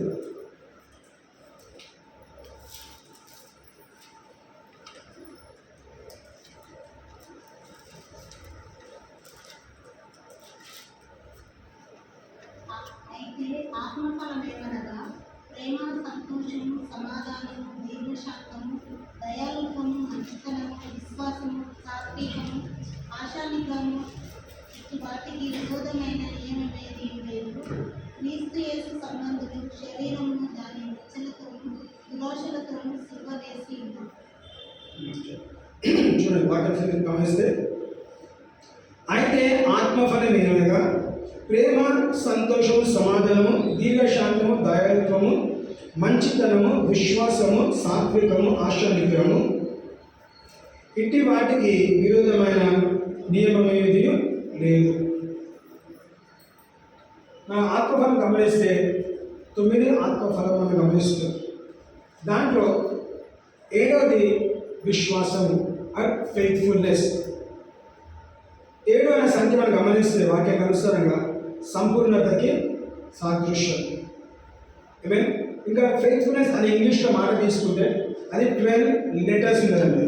ఆత్మఫలం ఏమనగా ప్రేమ, సంతోషము, సమాధానము, దీర్ఘశాంతము, దయాళుత్వము, మంచితనము, విశ్వాసము, సాత్వికము, ఆశానిగ్రహము. ఇటు వాటికి విరోధమైన నియమమేది లేదు. క్రీస్తు యేసు సంబంధులు శరీరమును దాని ఇచ్చలతోనూ దురాశలతోనూ సిలువ వేసి ఉన్నారు. చూడండి వాక్యం గమనిస్తే, అయితే ఆత్మఫలం ఏమనగా ప్రేమ, సంతోషము, సమాధానము, దీర్ఘశాంతము, దయాళుత్వము, మంచితనము, విశ్వాసము, సాత్వికము, ఆశానిగ్రహము. ఇట్టి వాటికి విరోధమైన నియమమేది లేదు. నా ఆత్మఫలం గమనిస్తే 9 ఆత్మఫలం మనం గమనిస్తాం. దాంట్లో 7వది విశ్వాసము ఆర్ ఫెయిత్ఫుల్నెస్. 7 అనే సంఖ్య మనం గమనిస్తే వాక్యం అనుసారంగా సంపూర్ణతకి సాదృశ్యం. మీన్ ఇంకా ఫెయిత్ఫుల్నెస్ అని ఇంగ్లీష్లో మాట తీసుకుంటే అది 12 లెటర్స్ ఉన్నదండి.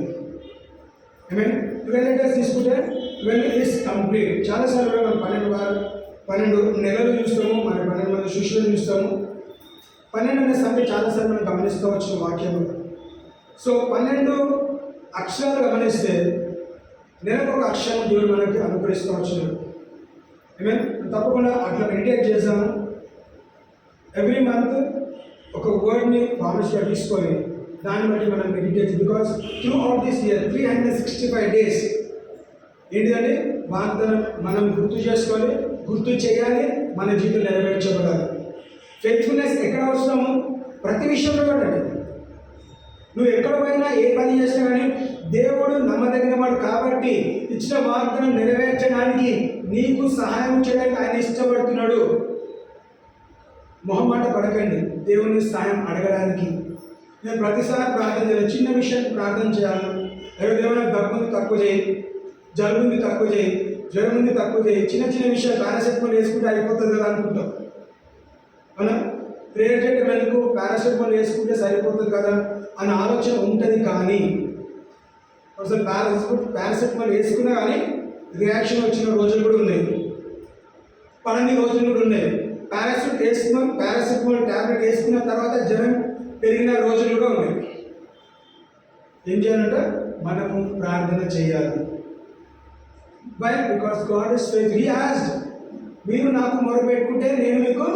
మీన్ 12 లెటర్స్ తీసుకుంటే 12 ఈజ్ కంప్లీట్. చాలాసార్లు మనం 12 నెలలు చూస్తాము, మరి 12 మంది శిష్యులు చూస్తాము. 12 అనే సంఖ్య చాలాసార్లు మనం గమనిస్తూ వచ్చిన వాక్యము. సో 12 అక్షరాలు గమనిస్తే నెలకు ఒక అక్షరం దేవుడు మనకి అనుగ్రహిస్తూ వచ్చినాడు. మీన్ తప్పకుండా అట్లా మెడిటేట్ చేసాము. ఎవ్రీ మంత్ ఒక వర్డ్ని ప్రామిస్గా తీసుకొని దాన్ని బట్టి మనం meditate, because through out this year 365 days ఏంటిదంటే వాగ్దానం మనం గుర్తు చేసుకొని గుర్తు చేయాలి, మన జీవితం నెరవేర్చబడాలి. ఫెయిత్ఫుల్నెస్ ఎక్కడ అవసరము? ప్రతి విషయంలో కూడా. నువ్వు ఎక్కడ పోయినా ఏ పని చేసినా కానీ దేవుడు నమ్మదగిన వాడు కాబట్టి ఇచ్చిన వాగ్దానం నెరవేర్చడానికి నీకు సహాయం చేయడానికి ఆయన ఇష్టపడుతున్నాడు. మొహమాట పడకండి దేవుని సహాయం అడగడానికి. నేను ప్రతిసారి ప్రార్థన చేయాలి, చిన్న విషయం ప్రార్థన చేయాలి. దేవుడు దగ్గుంది తక్కువ చేయి, జలుబుంది తక్కువ చేయి, జ్వరం ఉంది తక్కువ చేయి. చిన్న చిన్న విషయాలు పారాసెటమాల్ వేసుకుంటే అయిపోతుంది కదా అనుకుంటాం. మనం ప్రేయర్ చేయడం ఎందుకు, పారాసెటమాల్ వేసుకుంటే సరిపోతుంది కదా అన్న ఆలోచన ఉంటుంది. కానీ అసలు పారాసెటమాల్ వేసుకున్నా కానీ రియాక్షన్ వచ్చిన రోజులు కూడా ఉన్నాయి, పడని రోజులు కూడా ఉన్నాయి. పారాసెటమాల్ ట్యాబ్లెట్ వేసుకున్న తర్వాత జ్వరం పెరిగిన రోజులు కూడా ఉన్నాయి. ఏం చేయాలంటే మనము ప్రార్థన చేయాలి. Why? Because God is faithful. He asked, మీరు నాకు మొరపెట్టుకుంటే నేను మీకు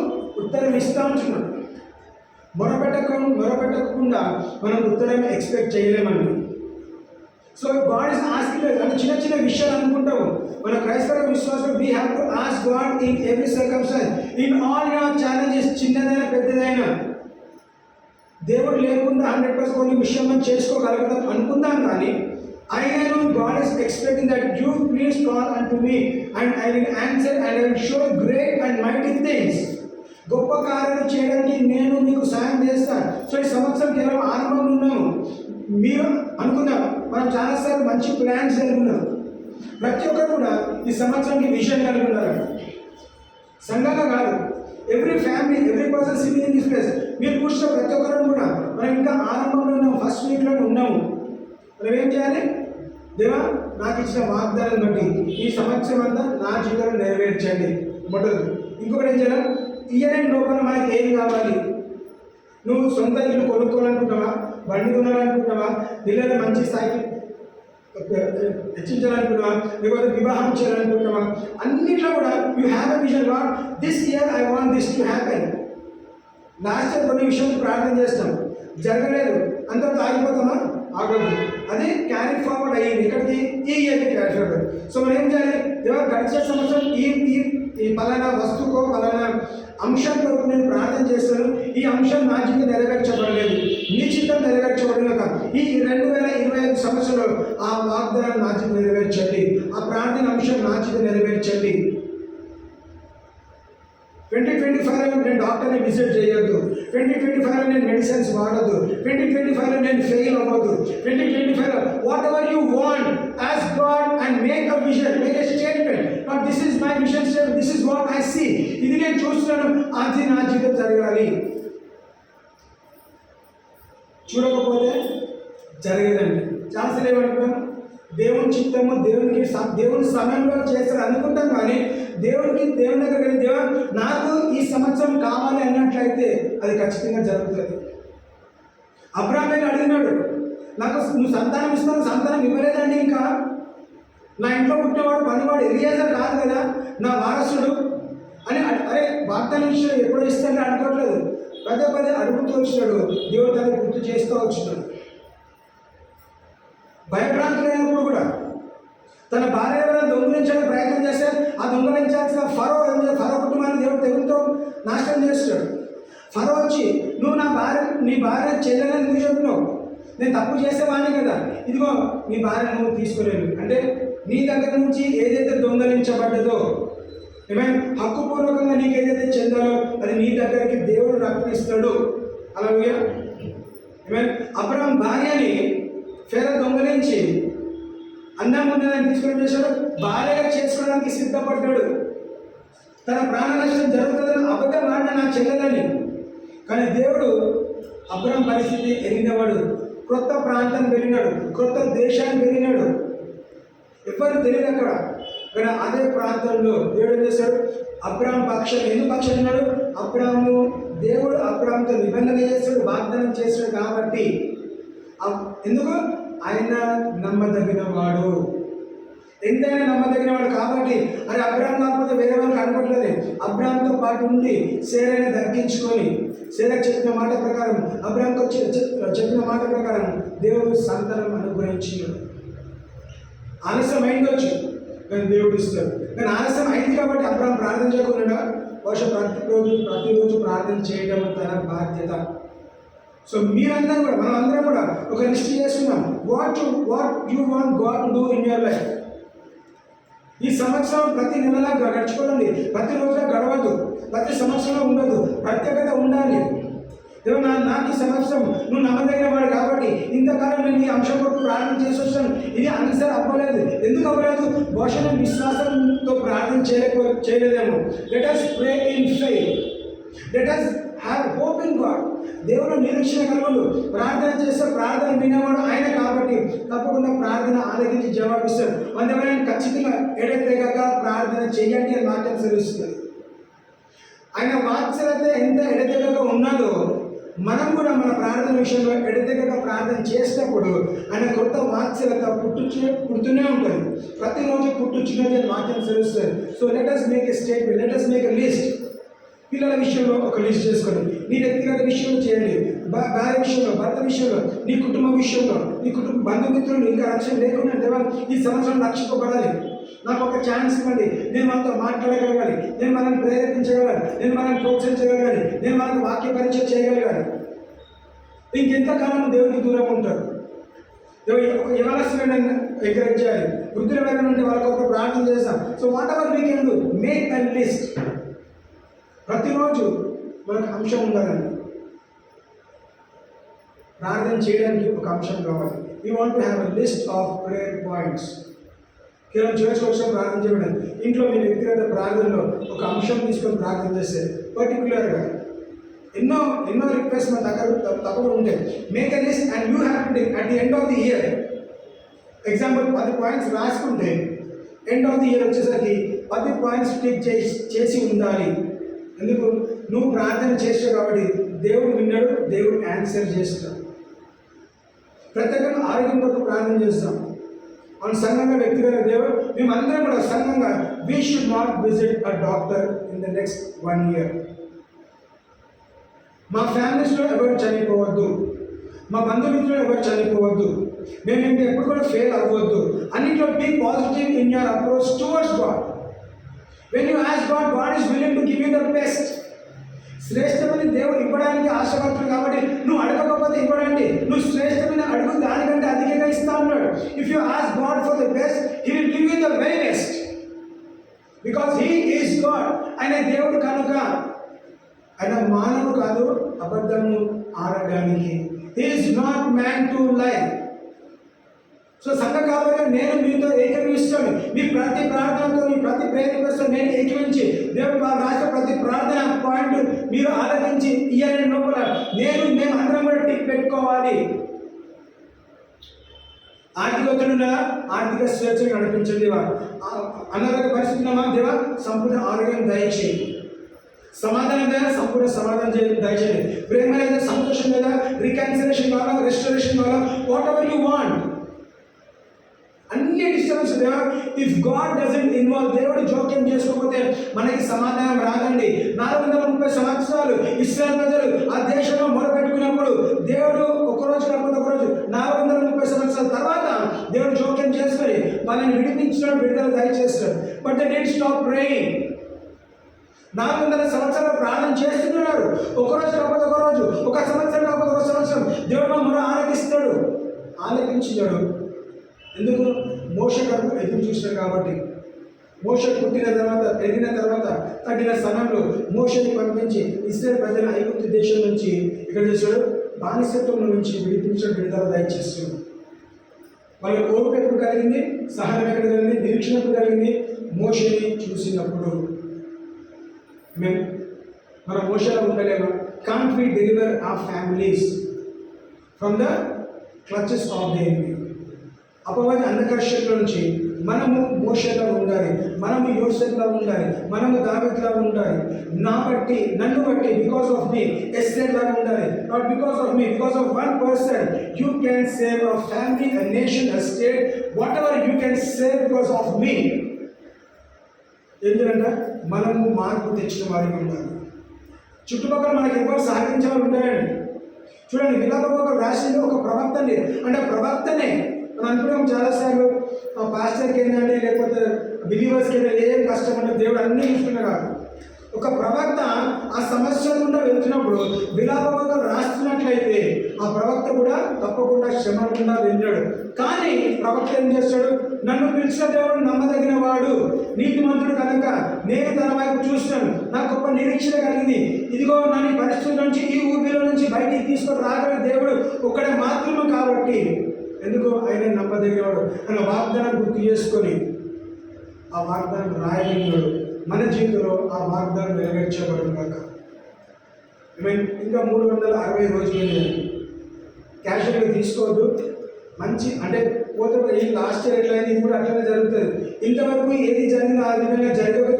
ఉత్తరం ఇస్తాను. మొరపెట్టకుండా మనం ఉత్తరం ఎక్స్పెక్ట్ చేయలేమండి. సో గాడ్ ఇస్ ఆస్కింగ్ అని చిన్న చిన్న విషయాలు అనుకుంటాము. మన క్రైస్తవ విశ్వాసం we have to ask God in every circumstances, in all your challenges, చిన్నదైనా పెద్దదైనా. దేవుడు లేకుండా 100% కొన్ని విషయం మనం చేసుకోగలుగుతాం అనుకుందాం. కానీ I know God is expecting that you please call unto me and I will answer and I will show great and mighty things. గొప్ప కార్యాలు చేయడానికి నేను మీకు సాయం చేస్తాను. సో ఈ సంవత్సరం కేవలం ఆరంభంలో ఉన్నాము. మీరు అనుకుందాం, మనం చాలాసార్లు మంచి ప్లాన్స్ కలిగి ఉన్నాం. ప్రతి ఒక్కరు కూడా ఈ సంవత్సరానికి విజన్ కలిగి ఉన్నారు. సంఘంగా కాదు, every family, every person sewing in this place. మీరు కూర్చున్న ప్రతి ఒక్కరు కూడా మనం ఇంకా ఆరంభంలో ఉన్నాము, ఫస్ట్ వీక్లో ఉన్నాము. మనం ఏం చేయాలి? దేవా, నాకు ఇచ్చిన వాగ్దానం బట్టి ఈ సంవత్సరం అంతా నా జీవితం నెరవేర్చండి. మొదలు ఇంకొకటి ఏం చేయాలి? ఇయర్ ఎండ్ లోపల మనకి ఏం కావాలి? నువ్వు సొంత ఇల్లు కొనుక్కోవాలనుకుంటావా, బండి కొనాలనుకుంటావా, పిల్లలు మంచి స్థాయికి హెచ్చించాలనుకుంటావా, లేకపోతే వివాహం చేయాలనుకుంటావా, అన్నిట్లో కూడా you have a vision. Lord, this year I want this to happen. Last year కొన్ని విషయాలు ప్రార్థన చేస్తాం, జరగలేదు, అంతతో ఆగిపోతామా? ఆగొద్దు. అది క్యారీ ఫార్వర్డ్ అయ్యింది. ఇక్కడికి ఈ ఇయర్కి క్యారీ ఫార్వర్డ్. సో మనం ఏం చేయాలి? దేవా, గడిచే సంవత్సరం ఈ పలానా వస్తువుకో పలానా అంశం కొరకు నేను ప్రార్థన చేస్తాను, ఈ అంశం నా జీవితం నెరవేర్చబడలేదు, నీ జీవితం నెరవేర్చబడిన కాదు. ఈ 2025 సంవత్సరంలో ఆ వాగ్దానం నా జీవితం నెరవేర్చండి, ఆ ప్రార్థన అంశం నా జీవితం నెరవేర్చండి. 2025లో నేను డాక్టర్ని విజిట్ చేయొద్దు, 2025లో నేను మెడిసిన్స్ వాడద్దు, 2025లో నేను ఫెయిల్ అవ్వద్దు. 2025లో whatever you want ask God and make a vision, make a statement. But this is my vision statement, this is what I see. ఇది నేను చూస్తున్నాను, అది నా జీవితం జరగాలి. చూడకపోతే జరగదండి. చాలాసార్లు ఏమంటున్నాం? దేవుని చిత్తము దేవుని సమయంలో చేస్తారు అనుకుంటాం. కానీ దేవుని దగ్గర వెళ్ళి, దేవా నాకు ఈ సంవత్సరం కావాలి అన్నట్టు అయితే అది ఖచ్చితంగా జరుగుతుంది. అబ్రాహాము అడిగినాడు, నాకు నువ్వు సంతానం ఇస్తాను, సంతానం ఇవ్వలేదండి, ఇంకా నా ఇంట్లో పుట్టినవాడు పనివాడు ఎలియాజర్ కాదు కదా నా వారసుడు అని. అరే వాగ్దానం విషయం ఎప్పుడో ఇస్తానని అనుకోవట్లేదు, పదే పదే అడుగుతూ వచ్చినాడు. దేవుడు దాన్ని గుర్తు చేస్తూ వచ్చినాడు. భయభ్రాంతులైనప్పుడు కూడా తన భార్య ఎవరైనా దొంగిలించడానికి ప్రయత్నం చేస్తే ఆ దొంగిలించాల్సిన ఫరో కుటుంబాన్ని దేవుడు తెగులతో నాశనం చేస్తాడు. ఫరో వచ్చి నువ్వు నీ భార్య చెల్లెలని నువ్వు చెప్పినావు, నేను తప్పు చేసేవాడిని కదా, ఇదిగో నీ భార్య నువ్వు తీసుకోలేవు అంటే నీ దగ్గర నుంచి ఏదైతే దొంగలించబడ్డదో, ఏమైనా హక్కుపూర్వకంగా నీకు ఏదైతే చెందాలో అది నీ దగ్గరికి దేవుడు రప్పిస్తాడు. అలాగే ఏమైనా అబ్రాహాము భార్యని ఫేరో దొంగలించి అందం ఉన్నదని తీసుకొని చేశాడు, భార్యగా చేసుకోవడానికి సిద్ధపడ్డాడు. తన ప్రాణ నష్టం జరుగుతుందని అబద్ధం మాట నా చెల్లెలని. కానీ దేవుడు అబ్రాహాము పరిస్థితి ఎరిగినవాడు. క్రొత్త ప్రాంతం వెళ్ళినాడు, క్రొత్త దేశాన్ని వెళ్ళినాడు, ఎవరు తెలియదు అక్కడ. కానీ అదే ప్రాంతంలో దేవుడు ఏం చేశాడు, అబ్రాహాము పక్షం ఎందుకు పక్షం ఉన్నాడు, దేవుడు అబ్రాహాముతో నిబంధన చేస్తాడు, వాగ్దానం చేస్తాడు కాబట్టి. ఎందుకు ఆయన నమ్మదగిన వాడు, ఎంతైనా నమ్మదగిన వాడు కాబట్టి. అరే అబ్రాహాము కాకపోతే వేరే వాళ్ళకి అనుకోవట్లేదు, అబ్రాహాముతో పాటు ఉండి సేరని దక్కించుకొని సేరకు చెప్పిన మాట ప్రకారం, అబ్రాహాముకు చెప్పిన మాట ప్రకారం దేవుడు సంతానం అనుగ్రహించాడు. ఆలస్యం అయిందొచ్చు కానీ దేవుడు ఇస్తాడు. కానీ ఆలస్యం అయింది కాబట్టి అబ్రాహాము ప్రార్థన చేయకుండా బహుశా ప్రతిరోజు ప్రార్థన చేయడం తన బాధ్యత. సో మీరందరూ కూడా మనం అందరం కూడా ఒక లిస్ట్ చేస్తున్నాం, what you want God to do in your life. ఈ సంవత్సరం ప్రతి నెలలా గడుచుకోండి, ప్రతిరోజు గడవదు, ప్రతి సంవత్సరంలో ఉండదు, ప్రత్యేకత ఉండాలి. దేవుడు నాకు ఈ సంవత్సరం నువ్వు నమ్మదగిన వాడు కాబట్టి ఇంతకాలం నేను ఈ అంశం కొరకు ప్రార్థన చేసి వచ్చాను, ఇది అన్నిసారి అవ్వలేదు. ఎందుకు అవ్వలేదు? బహుశా నేను విశ్వాసంతో ప్రార్థన చేయలేదేమో. Let us pray in faith, let us have hope in God. దేవుడు నిరీక్షణ కలుగుడు. ప్రార్థన చేస్తే ప్రార్థన వినేవాడు ఆయన కాబట్టి తప్పకుండా ప్రార్థన ఆలకించి జవాబిస్తాడు. అందువల్ల ఖచ్చితంగా ఎడతెగక ప్రార్థన చేయండి అని వాక్యం సెలవిస్తుంది. ఆయన వాత్సల్యత ఎంత ఎడతెగక ఉన్నదో మనం కూడా మన ప్రార్థన విషయంలో ఎడతెగక ప్రార్థన చేసినప్పుడు ఆయన కొత్త వాత్సల్యత పుడుతూనే ఉంటుంది. ప్రతిరోజు పుట్టుచున్నది అని వాక్యం సెలవిస్తుంది. So let us make a statement, let us make a list. పిల్లల విషయంలో ఒక లిస్ట్ చేసుకొని, నీ వ్యక్తిగత విషయంలో చేయండి, భార్య విషయంలో, భర్త విషయంలో, నీ కుటుంబ విషయంలో, నీ కుటుంబ బంధుమిత్రులు ఇంకా రక్షణ లేకుండా దేవా ఈ సంవత్సరం రక్షింపబడాలి, నాకు ఒక ఛాన్స్ ఇవ్వండి, నేను మనతో మాట్లాడగలగాలి, నేను మనల్ని ప్రేరేపించగలగాలి, నేను మనల్ని ప్రోత్సహించగలగాలి, నేను మనకు వాక్య పరిచయం చేయగలగాలి. ఇంకెంతకాలం దేవుడికి దూరం ఉంటారు. యవనస్తులను ఎంకరేజ్ చేయాలి, వృద్ధుల దగ్గర నుండి వాళ్ళకి ఒక ప్రార్థన చేస్తాం. So what ever we can do, make a list. ప్రతిరోజు మనకు అంశం ఉండాలండి, ప్రార్థన చేయడానికి ఒక అంశం కావాలి. We want to have a list of prayer points. కేవలం చర్చ్ కోసం ప్రార్థన చేయడం, ఇంట్లో మీ వ్యక్తిగత ప్రార్థనలో ఒక అంశం తీసుకొని ప్రార్థన చేస్తే పర్టికులర్గా ఎన్నో రిక్వెస్ట్ మన దగ్గర తప్పకుండా ఉంటాయి. Make a list and you have to at the end of the year. Example 10 points రాసుకుంటే ఎండ్ ఆఫ్ ది ఇయర్ వచ్చేసరికి 10 పాయింట్స్ టిక్ చేసి ఉండాలి. ఎందుకు? నువ్వు ప్రార్థన చేస్తావు కాబట్టి దేవుడు విన్నాడు, దేవుడు ఆన్సర్ చేస్తాడు. ప్రత్యేకంగా ఆరోగ్యం కొరకు ప్రార్థన చేస్తాం. మన సంఘంగా వ్యక్తిగత దేవుడు మేమందరం కూడా సంఘంగా we should not visit a doctor in the next 1 year. మా ఫ్యామిలీస్లో ఎవరు చనిపోవద్దు, మా బంధుమిత్రులు ఎవరు చనిపోవద్దు, మేము ఇంకా ఎప్పుడు కూడా ఫెయిల్ అవ్వద్దు. అన్నిట్లో be positive in your approach towards God. When you ask God, God is willing to give you the best. శ్రేష్టమైన దేవుడు ఇవ్వడానికి ఆశపడుతుంది కాబట్టి నువ్వు అడగకపోతే ఇవ్వడండి, నువ్వు శ్రేష్టమైన అడుగు దానికంటే అధికంగా ఇస్తా ఉన్నాడు. If you ask God for the best, he will give you the very best, because he is God. ఆయన దేవుడు కనుక ఆయన మానవుడు కాదు అబద్ధము ఆడడానికి. He is not man to lie. So సంఘ కాబట్టి నేను మీతో ఏకీభవిస్తాను. మీ ప్రతి ప్రార్థనతో, మీ ప్రతి ప్రేరేపిస్తూ నేను ఏకీవించి దేవుడు వారు రాసిన ప్రతి ప్రార్థన పాయింట్ మీరు ఆలోచించి ఇయ్యాలని లోపల మేము అందరం కూడా టిక్ పెట్టుకోవాలి. ఆర్థిక ఒత్తిడిన ఆర్థిక స్వేచ్ఛను నడిపించండి దేవా. అనారోగ్య పరిస్థితుల్లో దేవా సంపూర్ణ ఆరోగ్యం దయచేయండి. సమాధానం లేదా సంపూర్ణ సమాధానం దయచేయండి. ప్రేమ లేదా సంతోషం లేదా రికన్సిలేషన్ కావాలా, రెస్టరేషన్ కావాలా, వాట్ ఎవర్ యూ వాంట్. అన్ని డిస్టర్బెన్స్ లేదా ఇఫ్ గాడ్ డజంట్ ఇన్వాల్వ్, దేవుడు జోక్యం చేసుకోకపోతే మనకి సమాధానం రాదండి. 430 సంవత్సరాలు ఇశ్రాయేలు ప్రజలు ఆ దేశంలో మొరపెట్టుకున్నప్పుడు దేవుడు ఒకరోజు కాకపోతే ఒకరోజు 430 సంవత్సరాల తర్వాత దేవుడు జోక్యం చేసుకొని వాళ్ళని విడిపించడం, విడుదల దయచేస్తాడు. But they did stop praying. 400 సంవత్సరాలు ప్రార్థన చేస్తున్నారు. ఒకరోజు కాకపోతే ఒకరోజు, ఒక సంవత్సరం కాకపోతే ఒక సంవత్సరం దేవుడు మొర ఆలకిస్తాడు. ఆలకించాడు. ఎందుకు? మోషే కొరకు ఎదురు చూశాడు కాబట్టి. మోషే పుట్టిన తర్వాత, పెరిగిన తర్వాత, తగిన స్థానంలో మోషేని పంపించి ఇశ్రాయేలు ప్రజల ఐగుప్తు దేశం నుంచి ఇక్కడ చేశాడు, బానిసత్వం నుంచి విడిపించడం, విడుదల దయచేస్తున్నాడు. వాళ్ళ ఓర్పు ఎప్పుడు కలిగింది? సహనం ఎక్కడ కలిగింది? నిరీక్షణ ఎప్పుడు కలిగింది? మోషేని చూసినప్పుడు. మన మోషేలో ఉండలేమా? Can't we deliver our families from the clutches of the enemy. అపవాది అంధకర్షణలో నుంచి మనము మోషేలా ఉండాలి, మనము యోసేపులా ఉండాలి, మనము దావీదులా ఉండాలి. నన్ను బట్టి బికాస్ ఆఫ్ మీ ఎస్టేట్ లాగా ఉండాలి. Not because of me, because of one person you can save a family, a nation, a state, whatever you can save because of me. ఎందుకంటే మనము మార్పు తెచ్చిన వారికి ఉండాలి. చుట్టుపక్కల మనకి ఎవరు సహకరించే వాళ్ళు ఉంటారండి. చూడండి, విలాప రాసింది ఒక ప్రవక్తని, అంటే ప్రవక్తనే మనం అనుకున్నాం చాలాసార్లు పాస్టర్కి ఏంటంటే, లేకపోతే బిలీవర్స్కి ఏంటంటే ఏం కష్టం అంటే దేవుడు అన్నీ చూసుకున్నా కాదు. ఒక ప్రవక్త ఆ సమస్య గుండా వెళ్తున్నప్పుడు విలాప రాస్తున్నట్లయితే ఆ ప్రవక్త కూడా తప్పకుండా శ్రమ గుండా వెళ్ళాడు. కానీ ప్రవక్త ఏం చేస్తాడు? నన్ను పిలిచిన దేవుడు నమ్మదగిన వాడు, నీతిమంతుడు కనుక నేను తన వైపు చూస్తాను, నాకు గొప్ప నిరీక్షణ కలిగింది. ఇదిగో నన్ను పరిస్థితుల నుంచి, ఈ ఊపిలో నుంచి బయటికి తీసుకొని రాగల దేవుడు ఒక్కడే మాత్రమే కాబట్టి, ఎందుకు ఆయన నమ్మదగినవాడు అన్న వాగ్దానం గుర్తు చేసుకొని ఆ వాగ్దానం రాయగలిగినాడు. మన జీవితంలో ఆ వాగ్దానం నెరవేర్చబడును కాక. ఇంకా 360 రోజులు క్యాషువల్గా తీసుకోవద్దు. మంచి అంటే పోతే ఈ లాస్ట్ ఇయర్ ఎట్లయింది, ఇది కూడా అట్లనే జరుగుతుంది. ఇంతవరకు ఏది జరిగిందో ఆ విధంగా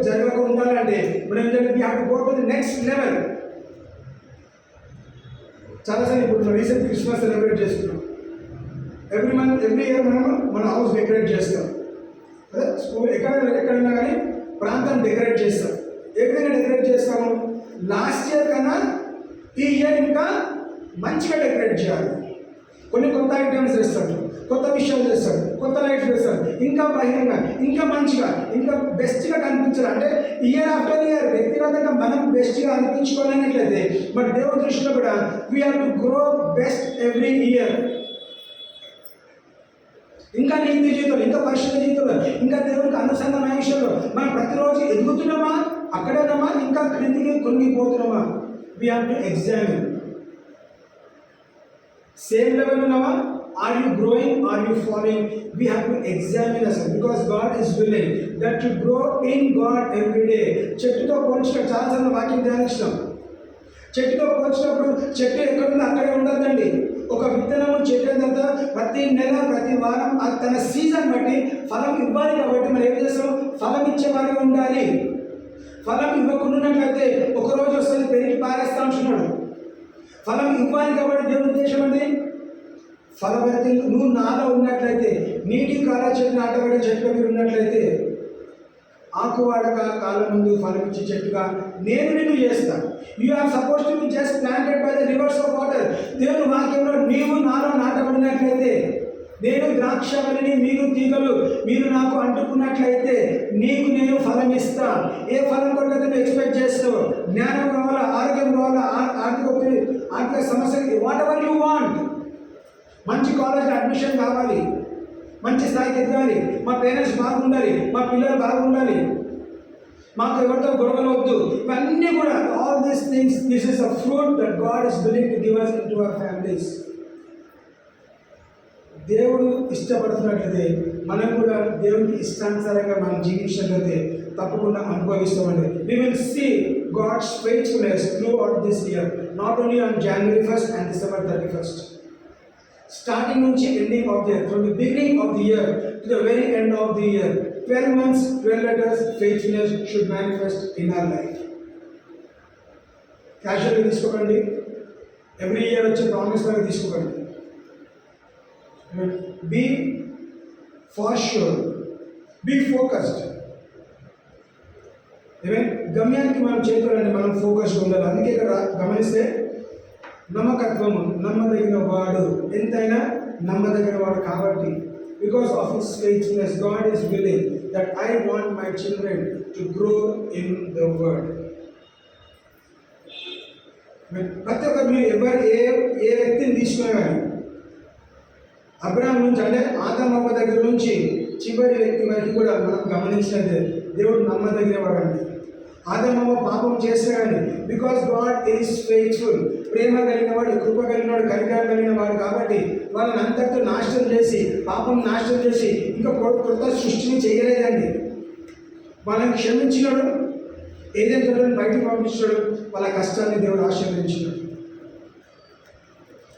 జరగక ఉండాలంటే మనం ఏంటంటే we have to go to the next level. చాలాసార్లు ఇప్పుడు రీసెంట్ క్రిస్మస్ సెలబ్రేట్ చేస్తున్నాం. ఎవ్రీ ఇయర్ మన హౌస్ డెకరేట్ చేస్తాం. అదే స్కూల్ ఎక్కడైనా కానీ ప్రాంతం డెకరేట్ చేస్తాం. ఏ విధంగా డెకరేట్ చేస్తాము? లాస్ట్ ఇయర్ కన్నా ఈ ఇయర్ ఇంకా మంచిగా డెకరేట్ చేయాలి. కొన్ని కొత్త ఐటమ్స్ వేస్తాడు, కొత్త విషయాలు చేస్తాడు, కొత్త లైట్స్ వేస్తాడు, ఇంకా బహిరంగ, ఇంకా మంచిగా, ఇంకా బెస్ట్గా కనిపించాలి. అంటే ఇయర్ ఆఫ్టర్ ఇయర్ వ్యక్తిగతంగా మనం బెస్ట్గా అనిపించుకోలేనట్లయితే బట్ దేవుడి దృష్టిలో కూడా we have to grow best every year. ఇంకా నీతి జీవితంలో, ఇంకా పరిశుద్ధ జీవితంలో, ఇంకా దేవునికి అనుసంధాన విషయంలో మనం ప్రతిరోజు ఎదుగుతున్నామా, అక్కడే ఉన్నామా, ఇంకా క్రిందికి కొనిగిపోతున్నామా? We have to examine. Same level ఉన్నామా? Are you growing, are you following? We have to examine అసలు, because God is willing that you grow in God every day. చెట్టుతో పోల్చిన చాలాసార్లు వాక్యం ధ్యానిస్తాం. చెట్టుతో పోల్చినప్పుడు చెట్టు ఎక్కడుందో అక్కడే ఉండదండి. ఒక విత్తనము చెట్టు తర్వాత ప్రతి నెల, ప్రతి వారం తన సీజన్ బట్టి ఫలం ఇవ్వాలి. కాబట్టి మనం ఏం చేస్తాం? ఫలం ఇచ్చేవారిగా ఉండాలి. ఫలం ఇవ్వకుండాట్లయితే ఒకరోజు వస్తుంది పెరిగి పారేస్తా అంటున్నాడు. ఫలం ఇవ్వాలి కాబట్టి దేవుని ఉద్దేశం అండి ఫలభరితం. నువ్వు నాలో ఉన్నట్లయితే, నీటి కాల చెట్టు నాటబడే చెట్ల మీద ఉన్నట్లయితే, ఆకువాడక కాలం ముందు ఫలమిచ్చే చెట్టుగా నేను నిన్ను చేస్తాను. You are suppose to be just planted by the rivers of water. దేవుని వాక్యంలో నీవు నాలో నాటబడినట్లయితే, నేను ద్రాక్షవల్లిని, మీరు తీగలు, మీరు నాకు అంటుకున్నట్లయితే నీకు నేను ఫలం ఇస్తా. ఏ ఫలం కొట్టయితే నువ్వు ఎక్స్పెక్ట్ చేస్తావు? జ్ఞానం కావాలా, ఆరోగ్యం కావాలా, ఆర్థిక సమస్యలు, వాట్ ఎవర్ యూ వాంట్. మంచి కాలేజ్లో అడ్మిషన్ కావాలి, మంచి స్థాయికి ఎదగాలి, మా పేరెంట్స్ బాగుండాలి, మా పిల్లలు బాగుండాలి, మాకు ఎవరితో గొడవలు వద్దు, ఇవన్నీ కూడా all these things, this is a fruit that God is willing to give us into our families. దేవుడు ఇష్టపడుతున్నట్లయితే మనం కూడా దేవునికి ఇష్టానుసారంగా మనం జీవించినట్లయితే తప్పకుండా అనుభవిస్తామండి. We will see God's faithfulness throughout this year, not only on January 1st and December 31st. Starting నుంచి ending of the year, from the beginning of the year to the very end of the year, 12 months, 12 letters, faithfulness should manifest in our life. క్యాజువల్గా తీసుకోకండి. Every year వచ్చే promise లాగా తీసుకోకండి. Be for sure, be focused. Even గమ్యానికి మనం చేరుకోవాలంటే మనం focused ఉండాలి. అందుకే ఇక్కడ గమనిస్తే నమ్మకత్వము, నమ్మదగిన వాడు, ఎంతైనా నమ్మదగిన వాడు కాబట్టి because of his faithfulness God is willing that I want my children to grow in the word. ప్రతి ఒక్కరు మీరు ఎవరు ఏ వ్యక్తిని తీసుకునే కానీ అబ్రాహాం నుంచి అంటే ఆదమవ్వ దగ్గర నుంచి చివరి వ్యక్తి వరకు కూడా మనం గమనించినట్టే దేవుడు నమ్మదగిన వాడు అండి. ఆదమవ్వ పాపం చేసినా కానీ బికాస్ గాడ్ ఈజ్ ఫెయిత్ఫుల్, ప్రేమ కలిగిన వాడు, కృప కలిగిన వాడు, కనికరం కలిగిన వాడు కాబట్టి వాళ్ళని అంతటితో నాశనం చేసి, పాపం నాశనం చేసి ఇంకా కొత్త సృష్టిని చేయలేదండి. వాళ్ళని క్షమించినాడు, ఏదైతే బయటకు పంపించాడు, వాళ్ళ కష్టాన్ని దేవుడు ఆశీర్వదించినాడు.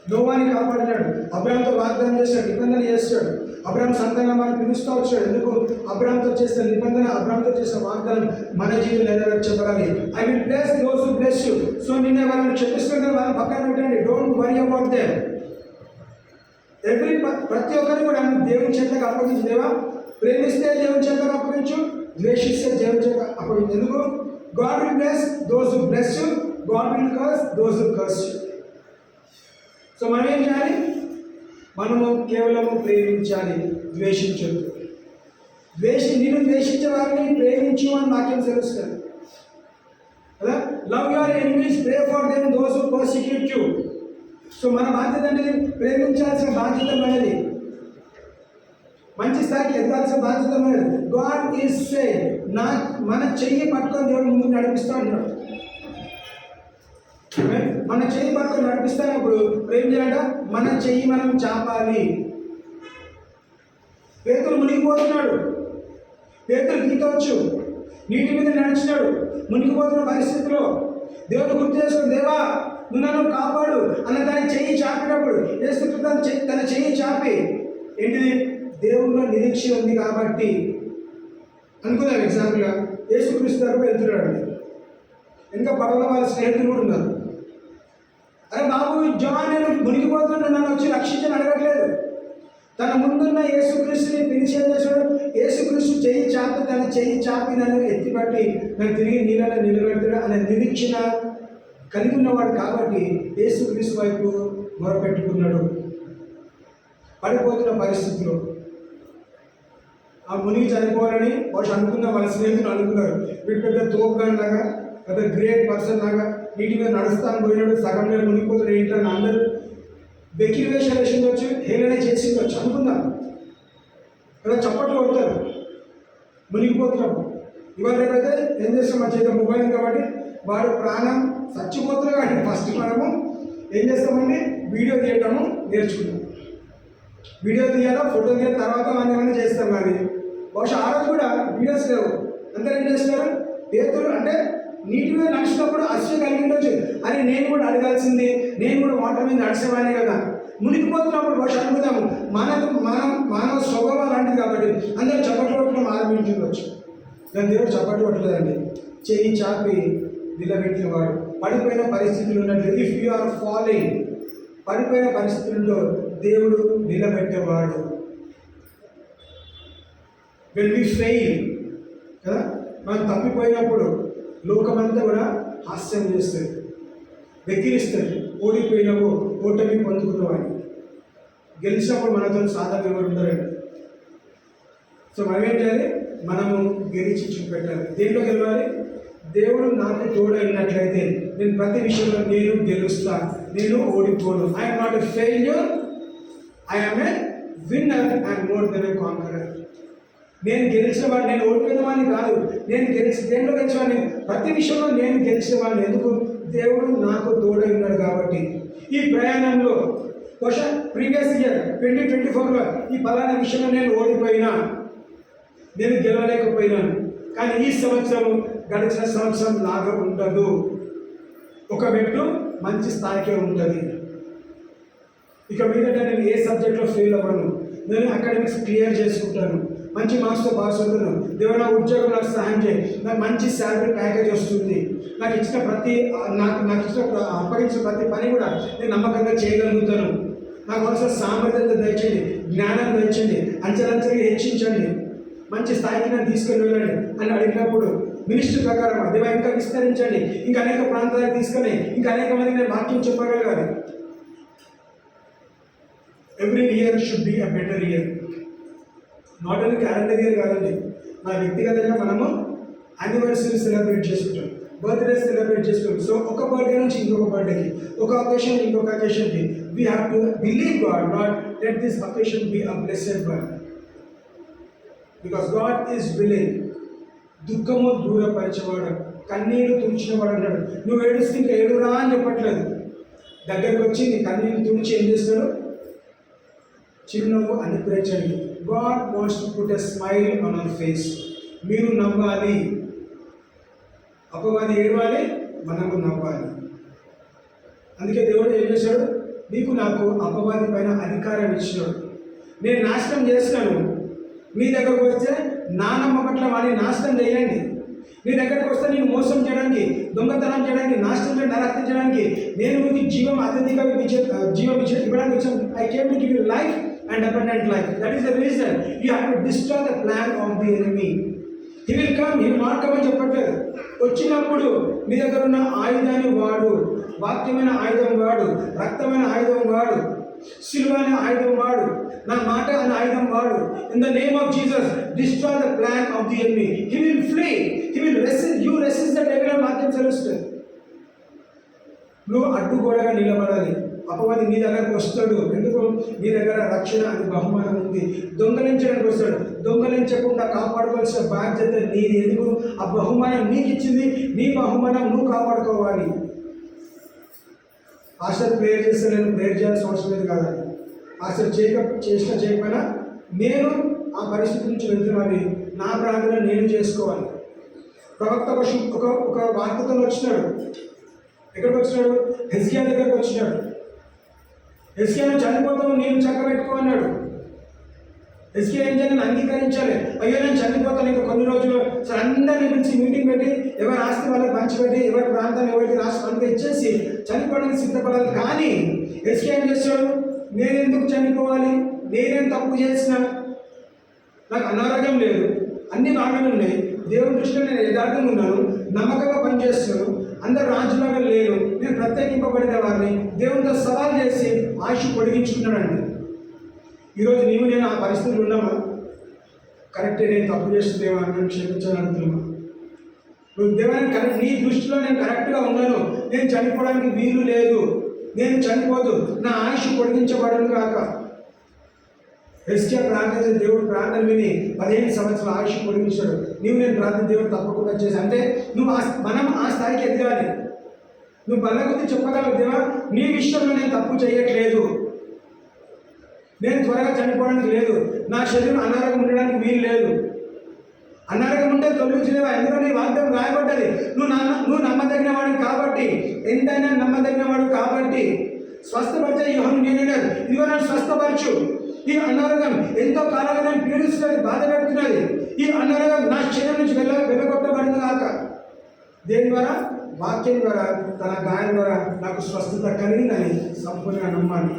నోవాని కాపాడినాడు, అబ్రాహాంతో వాగ్దానం చేశాడు, నిబంధన చేస్తాడు. అబ్రాహాం సంతానం మనం పిలుస్తూ వచ్చాడు. ఎందుకు? అబ్రాహాంతో చేసిన నిబంధన, అబ్రాహాంతో చేసిన వాగ్దానం మన జీవితం నెరవేర్చబడాలి. I will bless those who bless you. So నిన్న వాళ్ళని చెప్పిస్తుంటే వాళ్ళని పక్కన పెట్టండి. Don't worry about them. ప్రతి ఒక్కరిని కూడా దేవుని చేతకు అప్పగించు. దేవా, ప్రేమిస్తే దేవుని చేతకు అప్పగించు, ద్వేషిస్తే దేవుని చేతకు అప్పగించు. ఎందుకు? God will bless those who bless you, God will curse those who curse you. So మనం ఏం చేయాలి? మనము కేవలము ప్రేమించాలి, ద్వేషించద్దు. నిన్ను ద్వేషించే వారిని ప్రేమించు అని వాక్యం తెలుస్తుంది కదా. Love your enemies, pray for them those who persecute you. So మన బాధ్యత అనేది ప్రేమించాల్సిన బాధ్యత మనది, మంచి స్థాయికి ఎదగాల్సిన బాధ్యత మనది. గాడ్ ఈజ్ సే మన చెయ్యి పట్టుకొని దేవుడు ముందు నడిపిస్తూ ఉంటాడు. మన చెయ్యి పట్టుకొని నడిపిస్తున్నప్పుడు ఏం చేయాలంట? మన చెయ్యి మనం చాపాలి. పేతురు మునిగిపోతున్నాడు, పేతురు ఈతవచ్చు, నీటి మీద నడిచినాడు. మునిగిపోతున్న పరిస్థితిలో దేవుడు గుర్తు చేసుకుని, దేవా నువ్వు నన్ను కాపాడు అన్న దాని చెయ్యి చాపినప్పుడు యేసుక్రీస్తు తన చెయ్యి చాపి ఏంటిది? దేవుల్లో నిరీక్ష ఉంది కాబట్టి అనుకుందాం. ఎగ్జాంపుల్గా యేసుక్రీస్తు దగ్గరకు వెళ్తున్నాడు, ఇంకా పడవలో వాళ్ళ స్నేహితులు కూడా ఉన్నారు. అరే బాబు, జాన్ నేను మునిగిపోతున్నాడు, నన్ను వచ్చి రక్షించని అడగట్లేదు. తన ముందున్న యేసుక్రీస్తుని పిలిచి ఏం చేశాడు? యేసుక్రీస్తు చెయ్యి చాపి, తన చెయ్యి చాపి నన్ను ఎత్తిపట్టి నన్ను తిరిగి నీళ్ళలో నిలబెడతాడు అనే నిరీక్షణ కలిగి ఉన్నవాడు కాబట్టి యేసుక్రీస్తు వైపు మొరపెట్టుకున్నాడు. పడిపోతున్న పరిస్థితిలో ఆ మునిగి చనిపోవాలని వాడు అనుకున్న, వాళ్ళ స్నేహితులు అనుకున్నారు. వీడు పెద్ద తోపుగాన్ లాగా, పెద్ద గ్రేట్ పర్సన్ లాగా నీటి మీద నడుస్తాను పోయినాడు, సగం మీద మునిగిపోతాడు ఏంటని అందరూ వెకిలి వేషాలు వేసిండొచ్చు, హేళన చేసిండొచ్చు అనుకుందాం కదా. చప్పట్లు కొడతారు మునిగిపోతున్నప్పుడు. ఇవాళ రేపైతే ఏం చేస్తాం? మన చేత మొబైల్ కాబట్టి వాడు ప్రాణం చచ్చిపోతున్నారు కానీ ఫస్ట్ మనము ఏం చేస్తామండి? వీడియో తీయటము నేర్చుకుంటాం. వీడియో తీయాలా, ఫోటో తీయాలి, తర్వాత మనం చేస్తాం. కానీ బహుశా ఆ రోజు కూడా వీడియోస్ లేవు. అందరూ ఏం చేస్తారు? పేతురు అంటే నీటి మీద నడిచినప్పుడు అసలు కలిగిండొచ్చు, అని నేను కూడా అడగాల్సింది, నేను కూడా వాటర్ మీద నడిచేవాడిని కదా. మునిగిపోతున్నప్పుడు బహుశా అనుకుందాము, మానవ స్వభావం లాంటిది కాబట్టి అందరూ చప్పట్లు కొట్టడం ఆరంభించుకోవచ్చు. దాని దేవుడు చప్పట్లు కొట్టలేదండి, చెయ్యి చాపి నిలబెట్టిన వాడు. పడిపోయిన పరిస్థితులు ఉన్నట్లు, ఇఫ్ యు ఆర్ ఫాలోయింగ్, పడిపోయిన పరిస్థితుల్లో దేవుడు నిలబెట్టేవాడు. వెన్ వి ఫెయిల్ కదా, మనం తప్పిపోయినప్పుడు లోకమంతా కూడా హాస్యం చేస్తుంది, వెక్కిరిస్తుంది. ఓడిపోయినవు, ఓటమి పొందుకున్నవాడిని. గెలిచినప్పుడు మనతో సాధారణ ఎవరు ఉండరండి. సో మనం ఏం చేయాలి? మనము గెలిచి చూపెట్టాలి. దేంట్లో గెలవాలి? దేవుడు నాకు తోడైనట్లయితే నేను ప్రతి విషయంలో నేను గెలుస్తాను, నేను ఓడిపోను. I'm not a failure, I'm a winner and more than a conqueror. నేను గెలిచిన వాడిని, నేను ఓడిపోయిన వాడిని కాదు. నేను దేంట్లో గెలిచిన వాడిని? ప్రతి విషయంలో నేను గెలిచిన వాడిని. ఎందుకు? దేవుడు నాకు తోడై ఉన్నాడు కాబట్టి. ఈ ప్రయాణంలో బహుశా ప్రీవియస్ ఇయర్ 2024లో ఈ పలానా విషయంలో నేను ఓడిపోయినా, నేను గెలవలేకపోయినాను. కానీ ఈ సంవత్సరం గడిచిన సంవత్సరం లాగా ఉండదు. ఒక మెట్టు మంచి స్థాయికే ఉంటుంది. ఇక మీదట నేను ఏ సబ్జెక్ట్లో ఫెయిల్ అవ్వను, నేను అకాడమిక్స్ క్లియర్ చేసుకుంటాను, మంచి మార్క్స్తో పాస్ అవుతాను. దేవుడు నా ఉద్యోగం నాకు సహాయం చేయి, నాకు మంచి శాలరీ ప్యాకేజ్ వస్తుంది, నాకు ఇచ్చిన అప్పగించిన ప్రతి పని కూడా నేను నమ్మకంగా చేయగలుగుతాను. నాకు అవసరం సామర్థ్యత దయచేయండి, జ్ఞానం దయచేయండి, అంచెలంచెలుగా హెచ్చించండి, మంచి స్థాయికి నన్ను తీసుకొని వెళ్ళండి అని అడిగినప్పుడు మినిస్ట్రీ ప్రకారం దేవా ఇంకా విస్తరించండి, ఇంకా అనేక ప్రాంతాలకు తీసుకొని ఇంకా అనేక మందికి నేను వాక్యం చెప్పగలగాలి. Every year should be a better year. Not only calendar year కాదండి, నా వ్యక్తిగతంగా మనము యానివర్సరీ సెలబ్రేట్ చేసుకుంటాం, బర్త్డే సెలబ్రేట్ చేసుకుంటాం. సో ఒక బర్త్డే నుంచి ఇంకొక బర్త్డేకి, ఒక అకేషన్ ఇంకొక అకేషన్కి we have to believe God, not let this occasion be a blessed one, because God is willing. దుఃఖము దూరపరిచేవాడు, కన్నీళ్లు తుడిచినవాడు అన్నాడు. నువ్వు ఏడుస్తే ఇంకా ఏడురా అని చెప్పట్లేదు, దగ్గరకు వచ్చి నీ కన్నీళ్ళు తుడిచి ఏం చేస్తాడు, చిరునవ్వు అనుగ్రహించండి. God wants to put a smile on hour face. మీరు నవ్వాలి, అపవాది ఏడవాలి, మనము నవ్వాలి. అందుకే దేవుడు ఏం చేశాడు, నీకు నాకు అపవాది పైన అధికారం ఇచ్చినాడు. నేను నాశనం చేస్తాను, మీ దగ్గరకు వస్తే నా నమ్మకట్ల వాడిని నాశనం చేయండి. నీ దగ్గరకు వస్తే నేను మోసం చేయడానికి, దొంగతనం చేయడానికి, నాశనం చేయడానికి, నరహత్య చేయడానికి, నేను మీకు జీవం అత్యధిక జీవం ఇవ్వడానికి వచ్చాను. I came to give you life and abundant life. That is the reason you have to destroy the plan of the enemy. He will come, he will not come అని చెప్పట్లేదు. వచ్చినప్పుడు మీ దగ్గర ఉన్న ఆయుధాన్ని వాడు, వాక్యమైన ఆయుధం వాడు, రక్తమైన ఆయుధం వాడు, సిలువ అనే ఆయుధం వాడు, నా మాట అనే ఆయుధం వాడు. In the name of Jesus destroy the plan of the enemy. He will flea, he will resist, you resist the devil అని వాక్యం సెలవుస్తుంది. నువ్వు అడ్డుగోడగా నిలబడాలి. అపవాది నీ దగ్గరకు వస్తాడు, ఎందుకు, నీ దగ్గర రక్షణ అని బహుమానం ఉంది. దొంగలించడానికి వస్తాడు, దొంగలించకుండా కాపాడుకోవాల్సిన బాధ్యత నీది. ఎందుకు, ఆ బహుమానం నీకు ఇచ్చింది, నీ బహుమానం నువ్వు కాపాడుకోవాలి. ఆశలు ప్రేయర్ చేస్తే నేను ప్రేయర్ చేయాల్సిన అవసరం లేదు కాదండి. ఆశలు చేయకపోయినా నేను ఆ పరిస్థితి నుంచి వెళ్తున్నాను, నా ప్రార్థన నేను చేసుకోవాలి. ప్రవక్త ఒక వార్తతో వచ్చినాడు. ఎక్కడికి వచ్చినాడు, హెజ్కియా దగ్గరకు వచ్చినాడు. హెజ్కియాను చనిపోతావు, నేను చక్కబెట్టుకో అన్నాడు. హెజ్కియా ఏం చేయాలని అంగీకరించాలి. అయ్యో నేను చనిపోతాను ఇంకా కొన్ని రోజులు, సరే అందరినీ పిలిచి మీటింగ్ పెట్టి ఎవరి ఆస్తి వాళ్ళకి పంచిపెట్టి ఎవరి ప్రాంతాన్ని ఎవరికి రాష్ట్రం అంతా ఇచ్చేసి చనిపోవడానికి సిద్ధపడాలి. కానీ హెజ్కియా ఏం చేస్తాడు, నేను ఎందుకు చనిపోవాలి, నేనేం తప్పు చేసినా, నాకు అనారోగ్యం లేదు, అన్ని బాగానే ఉన్నాయి, దేవుని దృష్టిలో నేను యథార్థంగా ఉన్నాను, నమ్మకంగా పనిచేస్తున్నాను, అందరు రాజులాగా లేరు, నేను ప్రత్యేకింపబడిన వారిని దేవునితో సవాల్ చేసి ఆయుష్ పొడిగించుకున్నానండి. ఈరోజు నీవు నేను ఆ పరిస్థితులు ఉన్నామా, కరెక్టే నేను తప్పు చేస్తుందేమో నన్ను క్షమించాలని అంటున్నామా? నువ్వు దేవాన్ని కరెక్ట్, నీ దృష్టిలో నేను కరెక్ట్గా ఉన్నాను, నేను చనిపోవడానికి వీలు లేదు, నేను చనిపోదు, నా ఆయుష్ పొడిగించబడను కాక. హెజ్కియా ప్రార్థన, దేవుడు ప్రార్థన విని 15 సంవత్సరాల ఆయుష్ పొడిగించాడు. నీవు నేను ప్రార్థన దేవుడు తప్పకుండా చేసి, అంటే నువ్వు మనం ఆ స్థాయికి ఎదగాలి. నువ్వు బలగుద్ది చెప్పగలవు, దేవా నీ విషయంలో నేను తప్పు చేయట్లేదు, నేను త్వరగా చనిపోవడానికి లేదు, నా శరీరం అనారోగ్యం ఉండడానికి వీలు లేదు. అనారోగ్యం ఉంటే తొలగించలేవా, ఎందుకంటే వాగ్దానం రాయబడ్డది, నువ్వు నమ్మదగిన వాడు కాబట్టి, ఎంతైనా నమ్మదగిన వాడు కాబట్టి స్వస్థపరిచే యోహాను నేనన్నారు, ఇదిగో నన్ను స్వస్థపరచు. ఈ అనారోగ్యం ఎంతో కాలంగా నన్ను పీడిస్తున్నది, బాధ పెడుతున్నది, ఈ అనారోగ్యం నా శరీరం నుంచి వెళ్ళగొట్టబడింది కాక. దేని ద్వారా, వాక్యం ద్వారా, తన గాయం ద్వారా నాకు స్వస్థత కలిగిందని సంపూర్ణంగా నమ్మాలి.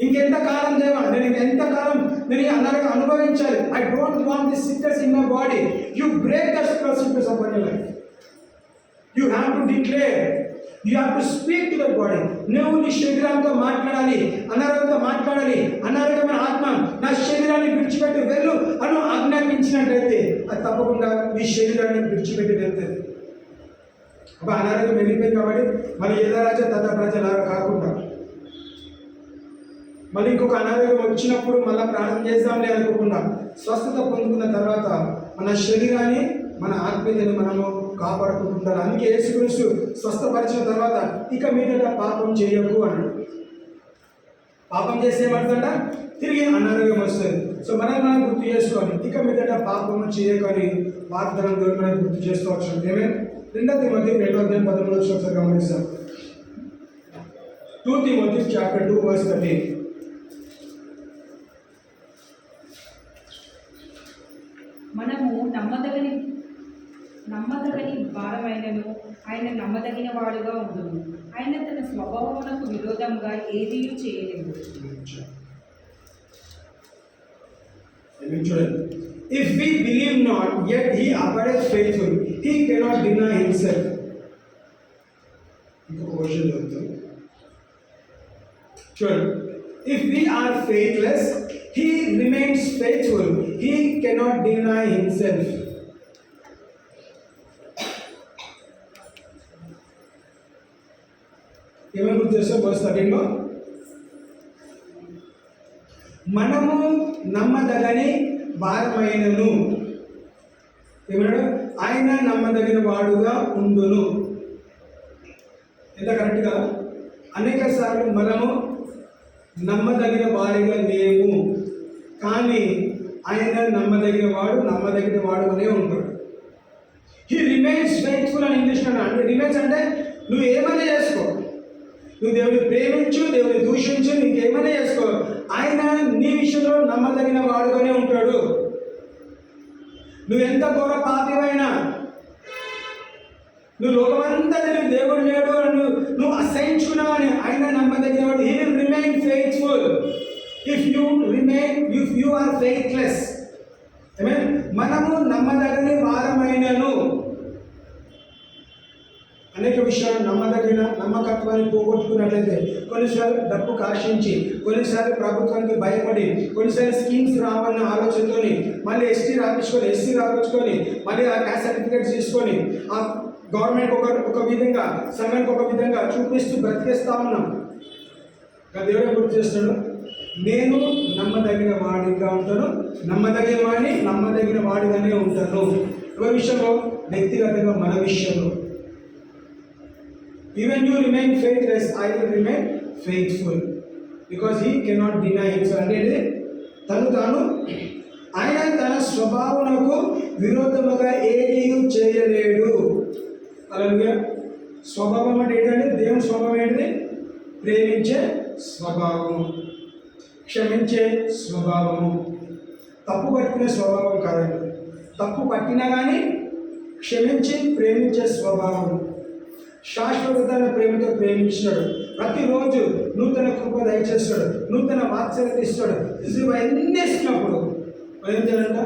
ఇంకెంతకాలం దేవా, నేను ఇంకెంతకాలం నేను ఈ అనారోగ్యం అనుభవించాలి. I don't want this sickness in my body. You break the sickness of your life. You have to declare, you have to speak to the body. నువ్వు నీ శరీరంతో మాట్లాడాలి, అనారోగ్యంతో మాట్లాడాలి. అనారోగ్యమైన ఆత్మ నా శరీరాన్ని విడిచిపెట్టి వెళ్ళు అని ఆజ్ఞాపించినట్లయితే అది తప్పకుండా నీ శరీరాన్ని విడిచిపెట్టి వెళ్తుంది. అబ్బా అనారోగ్యం వెళ్ళిపోయింది కాబట్టి మళ్ళీ ఎదరాజా తద ప్రజలాగా కాకుండా మళ్ళీ ఇంకొక అనారోగ్యం వచ్చినప్పుడు మళ్ళీ ప్రార్థన చేద్దాంలే అనుకోకుండా స్వస్థత పొందుకున్న తర్వాత మన శరీరాన్ని, మన ఆత్మీయతని మనము కాపాడుకుంటుంటారు. అందుకే యేసుక్రీస్తు స్వస్థపరిచిన తర్వాత ఇక మీదట పాపం చేయకు అన్నాడు. పాపం చేస్తే ఏమంటుందంట, తిరిగి అనారోగ్యం వస్తుంది. సో మనం గుర్తు చేసుకోవాలి, ఇక మీదట పాపం చేయకని వాగ్దానం మనం గుర్తు చేసుకోవచ్చు. ఏమే 2 తిమోతి 2:13 ఒకసారి గమనిస్తాం. 2 Timothy chapter 2 verse 13. మనము నమ్మదగని భారమైనను ఆయన నమ్మదగిన వాడుగా ఉండును. ఆయన తన స్వభావమునకు విరోధంగా ఏదీ చేయలేదు. చూడండి, if we believe not yet he appears faithful, he cannot deny himself. ఇంకొక క్వశ్చన్ చెప్తాను చూడండి, if we are faithless, he remains faithful, he cannot deny himself. ఏమని గుర్తు చేస్తే వర్స్ 13లో, మనము నమ్మదగని భారమైనను ఏమన్నాడు, ఆయన నమ్మదగిన వాడుగా ఉండును. ఎంత కరెక్ట్గా, అనేక సార్లు మనము నమ్మదగిన వారిగా లేము, కానీ ఆయన నమ్మదగిన వాడుగానే ఉంటాడు. హీ రిమైన్స్ ఫెయిత్ఫుల్ అని ఇంగ్లీష్లో అంటే రిమైన్స్ అంటే నువ్వు ఏమైనా చేసుకో, నువ్వు దేవుని ప్రేమించు, దేవుని దూషించు, నీకేమైనా చేసుకో, ఆయన నీ విషయంలో నమ్మదగిన వాడుగానే ఉంటాడు. నువ్వు ఎంత ఘోర పాపివైనా, నువ్వు లోకమంతా దేవుడు లేడు నువ్వు అసహించుకున్నావు అని ఆయన నమ్మదగిన వాడు. He will remain faithful if you are faithless. మనము నమ్మదగని వారమైనను, అనేక విషయాలు నమ్మకత్వాన్ని పోగొట్టుకున్నట్లయితే, కొన్నిసార్లు డబ్బుకు ఆశించి, కొన్నిసార్లు ప్రభుత్వానికి భయపడి, కొన్నిసార్లు స్కీమ్స్ రావాలన్న ఆలోచనతో మళ్ళీ ఎస్సీ రాపించుకొని మళ్ళీ ఆ క్యాస్ట్ సర్టిఫికేట్స్ తీసుకొని ఆ గవర్నమెంట్ ఒక విధంగా, సంఘానికి ఒక విధంగా చూపిస్తూ బ్రతికేస్తా ఉన్నాం. దేవుడు గుర్తు చేస్తున్నాడు, నేను నమ్మదగిన వాడిగా ఉంటాను, నమ్మదగిన వాడిగానే ఉంటాను. ఎవరి విషయంలో? వ్యక్తిగతంగా మన విషయంలో. Even you remain faithless, I will remain faithful, because he cannot deny himself. అంటే తాను ఆయన తన స్వభావమునకు విరోధముగా ఏదీ చేయలేడు. అలాగే స్వభావం అంటే ఏంటంటే, దేవుని స్వభావం ఏంటిది? ప్రేమించే స్వభావము, క్షమించే స్వభావము, తప్పు పట్టుకునే స్వభావం కాదండి. తప్పు పట్టినా కానీ క్షమించి ప్రేమించే స్వభావం. శాశ్వతమైన ప్రేమతో ప్రేమించినాడు. ప్రతిరోజు నూతన కృప దయచేస్తాడు, నూతన వాత్సల్యత ఇస్తాడు. ఇవన్నీ ఇచ్చినప్పుడు ఏం చేయాలంట?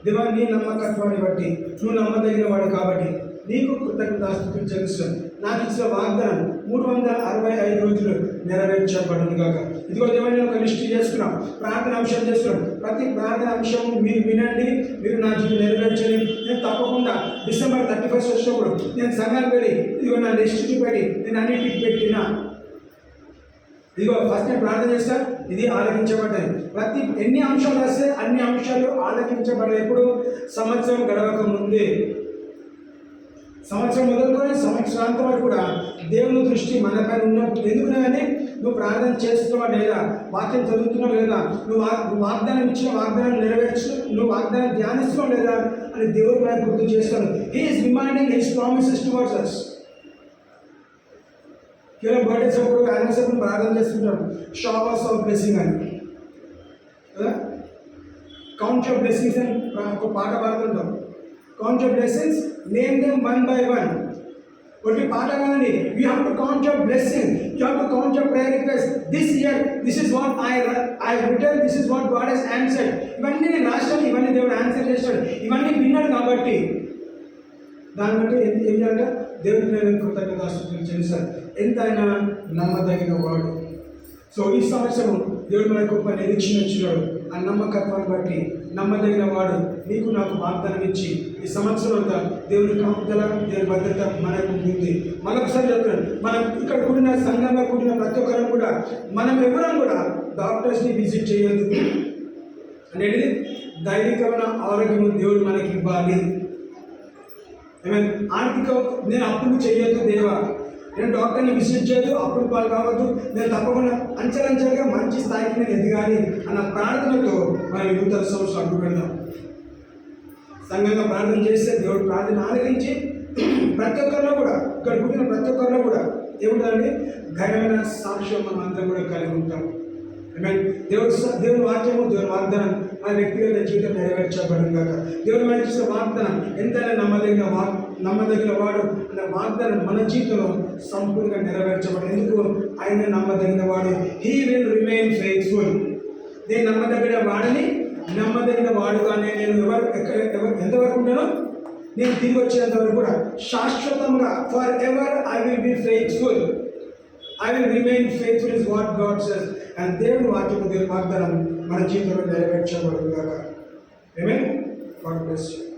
దేవా, నీ నమ్మకత్వాన్ని బట్టి, నువ్వు నమ్మదగిన వాడు కాబట్టి నీకు కృతజ్ఞతాస్తుతులు చెల్లిస్తాను. నాకు ఇచ్చిన వాగ్దానం 365 రోజులు నెరవేర్చబడును కాక. ఇదిగో దేవా, నేను ఒక లిస్ట్ చేసుకున్నాం, ప్రార్థన అంశం చేసుకున్నాం. ప్రతి ప్రార్థన అంశం మీరు వినండి, మీరు నా జీవితం నెరవేర్చండి. నేను తప్పకుండా December 31 వచ్చినప్పుడు నేను సంఘానికి వెళ్ళి ఇదిగో నా లిస్ట్ చూపెట్టి నేను అన్నింటికి పెట్టినా. ఇదిగో ఫస్ట్ నేను ప్రార్థన చేస్తా, ఇది ఆలకించబడ్డాయి. ఎన్ని అంశాలు వస్తే అన్ని అంశాలు ఆలకించబడ్డాయి. ఎప్పుడు? సంవత్సరం గడవక ముందే. సంవత్సరం మొదలుకొని సంవత్సరాంతం వరకు కూడా దేవుని దృష్టి మనపైన ఉన్నప్పుడు. ఎందుకునే నువ్వు ప్రార్థన చేస్తున్నావా లేదా, వాక్యం చదువుతున్నావు లేదా, నువ్వు వాగ్దానం ఇచ్చిన వాగ్దానం నువ్వు వాగ్దానం ధ్యానిస్తున్నావు లేదా అని దేవుడు మనకు గుర్తు చేస్తాడు. He is reminding his promises towards us. కేవలం బర్త్డేస్ అప్పుడు, యానివర్సరీ అప్పుడు ప్రార్థన చేస్తుంటాం, షవర్స్ ఆఫ్ బ్లెస్సింగ్ అని కదా, కౌంట్ యువర్ బ్లెస్సింగ్స్ అని ఒక పాట పాడుతుంటాం. Count your blessings, name them one by one. ఒకటి పాట కాదండి. You have to count your blessing, you have to count your prayer request. This year this is what I return, this is what God he's answered. ఇవన్నీ నేను రాష్ట్రాలు, ఇవన్నీ దేవుడు answer చేస్తాడు, ఇవన్నీ విన్నాడు. కాబట్టి దాన్ని బట్టి ఏం చేయాలంటే దేవుడికి నేను కృతజ్ఞతాస్తుతులు చెల్లిస్తాను. ఎంతైనా నమ్మదగిన వాడు. సో ఈ సంవత్సరం దేవుడు మనకు ఒక నిరీక్షణ ఇచ్చినాడు. ఆ నమ్మకత్వాన్ని బట్టి నమ్మదగిన వాడు నీకు నాకు వాగ్దానం ఇచ్చి ఈ సంవత్సరం అంతా దేవుని కాపుదల, దేవుని భద్రత మనకు ఉంది. మరొకసారి చెప్తున్నాను, మనం ఇక్కడ కూడిన సంఘంగా కూడిన ప్రతి ఒక్కరం కూడా, మనం ఎవరం కూడా డాక్టర్స్ని విజిట్ చేయొద్దు. అనేది దైవికమైన ఆరోగ్యము దేవుడు మనకి ఇవ్వాలి. ఆర్థిక నేను అప్పులు చేయొద్దు దేవా, నేను డాక్టర్ని విజిట్ చేయదు, అప్పులు పాలు కావద్దు, నేను తప్పకుండా అంచెలంచెలుగా మంచి స్థాయికి నేను ఎదగాలి అన్న ప్రార్థనతో మనం నూతన సంవత్సరం అడ్డు పెడదాం. సంఘంగా ప్రార్థన చేస్తే దేవుడు ప్రార్థన ఆలకించి ప్రతి ఒక్కరిలో కూడా, ఇక్కడ పుట్టిన ప్రతి ఒక్కరిలో కూడా ఏమిటంటే ఘనమైన సాక్ష్యం మనం అందరం కూడా కలిగి ఉంటాం. దేవుని వాక్యము, దేవుని వాగ్దానం మన వ్యక్తిగత జీవితం నెరవేర్చబడింది కాక. దేవుడు మనకి ఇచ్చిన వాగ్దానం ఎంతైనా నమ్మదగిన వాడు అనే వాగ్దానం మన జీవితంలో సంపూర్ణంగా నెరవేర్చబడి ఎందుకు ఆయన నమ్మదగిన వాడు. He will remain faithful. నేను నమ్మదగిన వాడిని, నమ్మదగిన వాడుగానే నేను ఎంతవరకు ఉంటానో నేను తిరిగి వచ్చేంత వరకు కూడా శాశ్వతంగా for ever I will be faithful. I will remain faithful is what God says. And దేవుని వాక్యము, దేవుని వాగ్దానం మన జీవితంలో నెరవేర్చబడును గాక. Amen. God bless you.